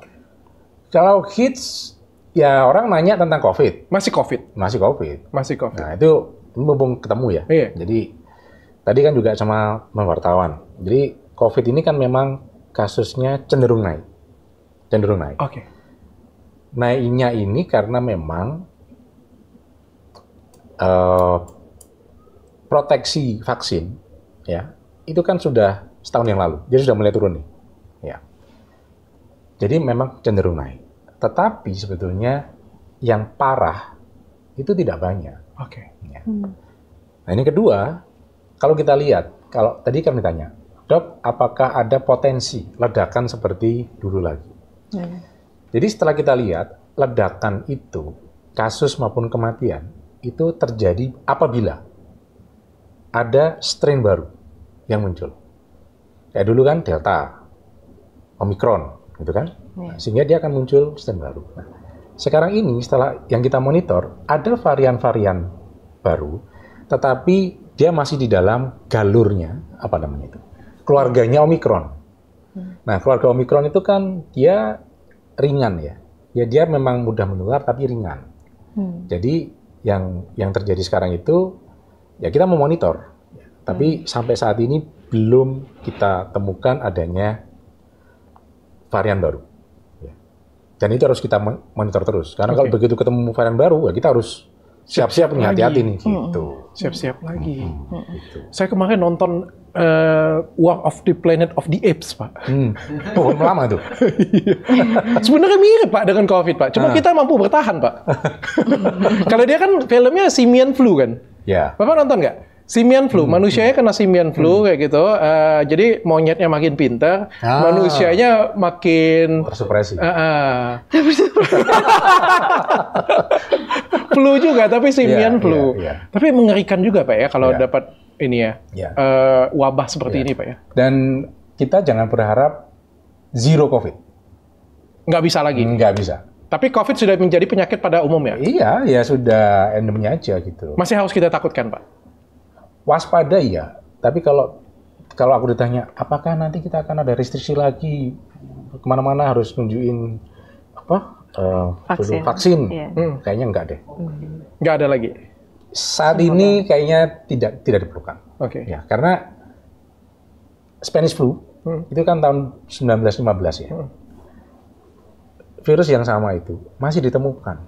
S2: Kalau hits, ya orang nanya tentang COVID.
S1: Masih COVID.
S2: Masih COVID. Nah itu mumpung ketemu ya. Jadi tadi kan juga sama wartawan. Jadi COVID ini kan memang kasusnya cenderung naik. Naiknya ini karena memang proteksi vaksin, ya itu kan sudah setahun yang lalu, jadi sudah mulai turun nih, ya. Jadi memang cenderung naik. Tetapi sebetulnya yang parah itu tidak banyak. Ya. Nah ini kedua, kalau kita lihat, kalau tadi kami tanya, Dok, apakah ada potensi ledakan seperti dulu lagi? Jadi setelah kita lihat, ledakan itu, kasus maupun kematian, itu terjadi apabila ada strain baru yang muncul. Kayak dulu kan Delta, Omicron, gitu kan? Sehingga dia akan muncul strain baru. Nah, sekarang ini setelah yang kita monitor, ada varian-varian baru, tetapi dia masih di dalam galurnya, apa namanya itu? Keluarganya Omicron. Nah, keluarga Omicron itu kan dia ringan ya. Ya dia memang mudah menular tapi ringan. Jadi yang terjadi sekarang itu ya kita memonitor. Tapi sampai saat ini belum kita temukan adanya varian baru. Dan itu harus kita monitor terus. Karena kalau begitu ketemu varian baru, ya kita harus siap-siap nih, hati-hati nih. Gitu.
S1: Siap-siap lagi. Gitu. Saya kemarin nonton War of the Planet of the Apes, Pak.
S2: Oh, lama tuh.
S1: Sebenarnya mirip, Pak, dengan COVID, Pak. Cuma kita mampu bertahan, Pak. Kalau dia kan filmnya Simian Flu, kan?
S2: Ya.
S1: Bapak nonton nggak? Simian flu, manusianya kena simian flu kayak gitu. Jadi monyetnya makin pintar, manusianya makin
S2: tersupresi.
S1: Flu juga, tapi simian flu. Tapi mengerikan juga Pak ya kalau dapat ini wabah seperti ini Pak ya.
S2: Dan kita jangan berharap zero COVID.
S1: Nggak bisa lagi.
S2: Nggak bisa.
S1: Tapi COVID sudah menjadi penyakit pada umumnya.
S2: Iya, ya sudah endemnya aja gitu.
S1: Masih harus kita takutkan Pak.
S2: Waspada ya, Tapi kalau aku ditanya, apakah nanti kita akan ada restriksi lagi kemana-mana harus nunjukin vaksin? Kayaknya enggak deh.
S1: Nggak ada lagi.
S2: Saat ini kayaknya tidak diperlukan.
S1: Oke.
S2: Ya, karena Spanish flu itu kan tahun 1915 ya. Virus yang sama itu masih ditemukan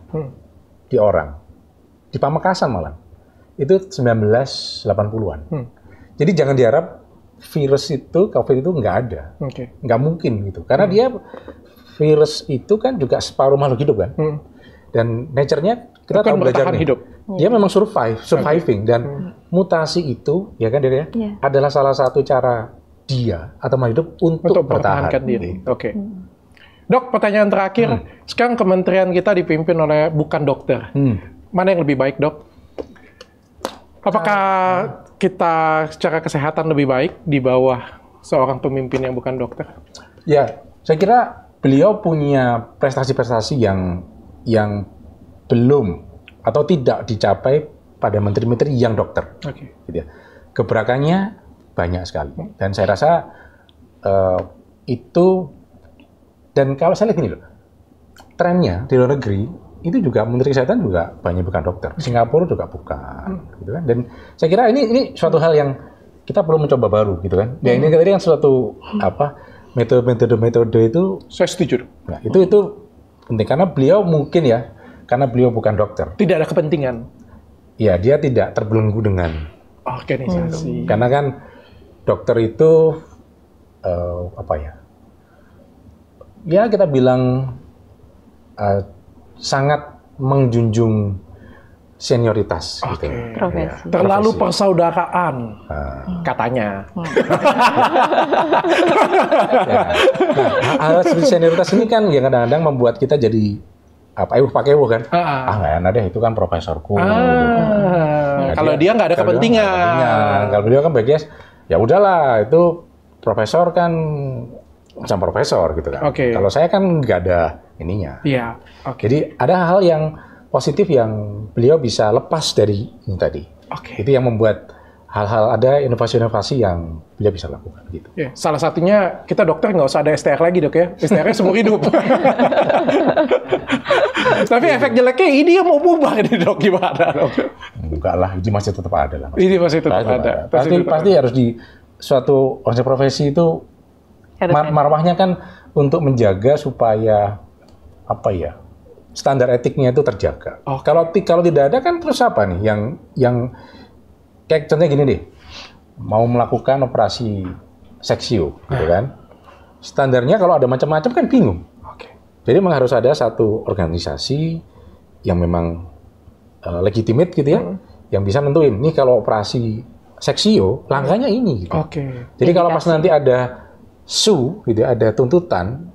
S2: di orang, di Pamekasan malah. Itu 1980-an. Jadi jangan diharap virus itu, COVID itu nggak ada. Nggak mungkin gitu. Karena dia, virus itu kan juga separuh makhluk hidup kan. Dan nature-nya, kita tahu belajarnya. Hidup. Dia memang surviving. Dan mutasi itu, ya kan dia adalah salah satu cara dia atau makhluk hidup untuk bertahan.
S1: Diri. Oke. Dok, pertanyaan terakhir. Sekarang kementerian kita dipimpin oleh bukan dokter. Mana yang lebih baik, Dok? Apakah kita secara kesehatan lebih baik di bawah seorang pemimpin yang bukan dokter?
S2: Ya, saya kira beliau punya prestasi-prestasi yang belum atau tidak dicapai pada menteri-menteri yang dokter. Gitu ya. Gebrakannya banyak sekali. Dan saya rasa itu, dan kalau saya lihat gini loh, trennya di luar negeri, itu juga Menteri Kesehatan juga banyak bukan dokter. Singapura juga bukan, gitu kan. Dan saya kira ini suatu hal yang kita perlu mencoba baru, gitu kan. Ya ini tadi kan suatu metode itu.
S1: Saya setuju.
S2: Nah, itu penting karena beliau mungkin ya, karena beliau bukan dokter.
S1: Tidak ada kepentingan.
S2: Ya, dia tidak terbelenggu dengan
S1: organisasi.
S2: Karena kan dokter itu ya kita bilang sangat menjunjung senioritas, gitu.
S3: Profesi.
S1: Terlalu persaudaraan, katanya.
S2: Hal senioritas ini kan yang kadang-kadang membuat kita jadi pakai kan. Nggak enak deh, itu kan profesorku.
S1: Kalau dia nggak ada kepentingan.
S2: Kalau beliau kan bagian, ya udahlah, itu profesor kan macam profesor gitu kan. Kalau saya kan nggak ada ininya. Jadi ada hal yang positif yang beliau bisa lepas dari ini tadi. Itu yang membuat hal-hal, ada inovasi-inovasi yang beliau bisa lakukan gitu.
S1: Salah satunya kita dokter nggak usah ada STR lagi, Dok ya. STR-nya seumur hidup. Tapi efek jeleknya ini yang mau bubar nih, Dok, gimana, Dok?
S2: Enggak lah, ini masih tetap ada lah.
S1: Ini masih tetap ada.
S2: Pasti harus di suatu profesi itu marwahnya kan untuk menjaga supaya standar etiknya itu terjaga. Kalau tidak ada kan terus apa nih yang kayak contohnya gini deh, mau melakukan operasi seksio gitu kan, standarnya kalau ada macam-macam kan bingung. Jadi memang harus ada satu organisasi yang memang legitimate gitu ya, yang bisa nentuin nih kalau operasi seksio langkahnya ini gitu. Jadi kalau pas nanti ada gitu, ada tuntutan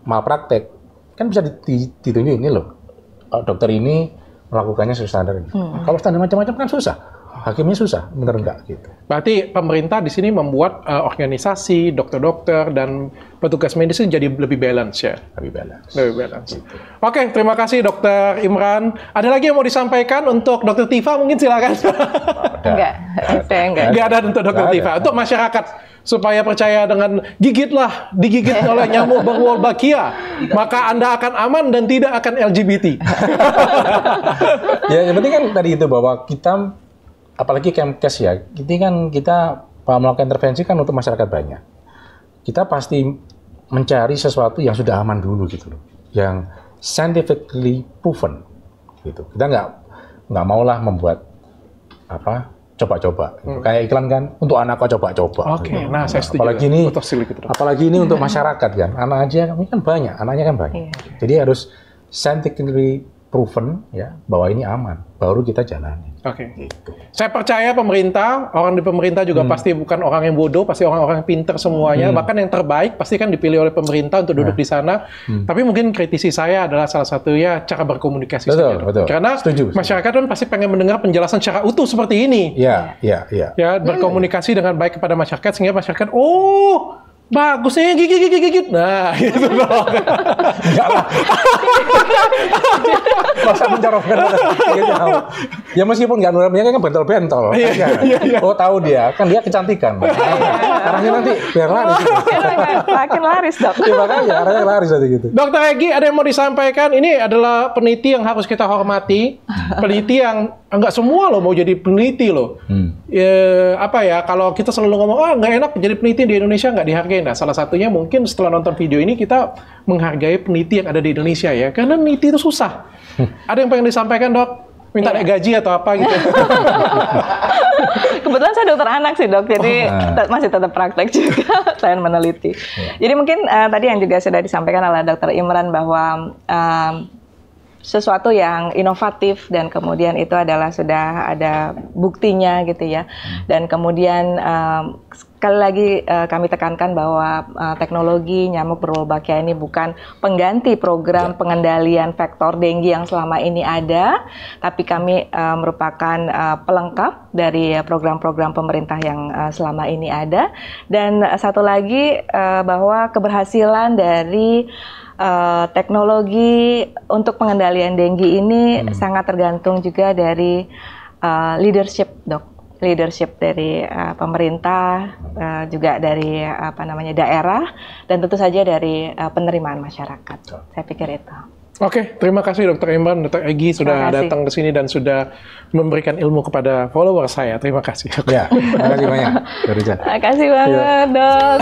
S2: malpraktek, kan bisa ditunjukin ini loh, dokter ini melakukannya sesuai standar ini. Kalau standar macam-macam kan susah, hakimnya susah, bener enggak gitu.
S1: Berarti pemerintah di sini membuat organisasi dokter-dokter dan petugas medis jadi lebih balance ya?
S2: Lebih balance.
S1: Gitu. Oke, terima kasih Dokter Imran. Ada lagi yang mau disampaikan untuk Dokter Tifa? Mungkin silakan.
S3: Enggak, saya enggak.
S1: Enggak ada untuk Dokter Tifa. Untuk masyarakat supaya percaya dengan digigit oleh nyamuk Wolbachia, maka Anda akan aman dan tidak akan LGBT.
S2: Ya, yang penting kan tadi itu bahwa kita, apalagi Kemkes ya, ini kan kita melakukan intervensi kan untuk masyarakat banyak. Kita pasti mencari sesuatu yang sudah aman dulu gitu loh, yang scientifically proven gitu. Kita nggak maulah membuat coba-coba. Kayak iklan kan, untuk anak kok coba-coba.
S1: Nah saya setuju.
S2: Apalagi ini untuk masyarakat kan, anak aja ini kan banyak, anaknya kan banyak. Jadi harus scientifically proven ya bahwa ini aman, baru kita jalani. Gitu.
S1: Saya percaya pemerintah, orang di pemerintah juga pasti bukan orang yang bodoh, pasti orang-orang yang pinter semuanya. Bahkan yang terbaik pasti kan dipilih oleh pemerintah untuk duduk di sana. Tapi mungkin kritisi saya adalah salah satunya cara berkomunikasi.
S2: Betul.
S1: Karena masyarakat kan pasti pengen mendengar penjelasan secara utuh seperti ini. Ya, berkomunikasi dengan baik kepada masyarakat sehingga masyarakat, bagus nih, gigit. Nah, gitu loh.
S2: Masa mencorongkan ya meskipun nggak nularnya kan bentol-bentol. Oh tahu dia, kan dia kecantikan. Arahnya nanti biar laris.
S3: Makin laris dok.
S2: Ya makanya arahnya laris nanti gitu.
S1: Dokter Egy, ada yang mau disampaikan? Ini adalah peneliti yang harus kita hormati. Peneliti yang nggak semua loh mau jadi peneliti loh. Kalau kita selalu ngomong, nggak enak jadi peneliti di Indonesia nggak dihargai. Nah, salah satunya mungkin setelah nonton video ini kita menghargai peneliti yang ada di Indonesia ya. Karena peneliti itu susah. Ada yang pengen disampaikan dok? Minta naik gaji atau apa gitu?
S3: Kebetulan saya dokter anak sih dok, jadi masih tetap praktek juga selain meneliti. Jadi mungkin tadi yang juga sudah disampaikan oleh Dokter Imran bahwa sesuatu yang inovatif dan kemudian itu adalah sudah ada buktinya gitu ya. Dan kemudian sekali lagi kami tekankan bahwa teknologi nyamuk berwolbachia ini bukan pengganti program pengendalian vektor dengue yang selama ini ada, tapi kami merupakan pelengkap dari program-program pemerintah yang selama ini ada. Dan satu lagi bahwa keberhasilan dari teknologi untuk pengendalian dengue ini sangat tergantung juga dari leadership dok. Leadership dari pemerintah, juga dari daerah, dan tentu saja dari penerimaan masyarakat. Saya pikir itu.
S1: Oke, terima kasih Dokter Imran, Dokter Egy sudah datang ke sini dan sudah memberikan ilmu kepada follower saya. Terima kasih.
S2: Ya, terima kasih banyak.
S3: Terima kasih banget dok.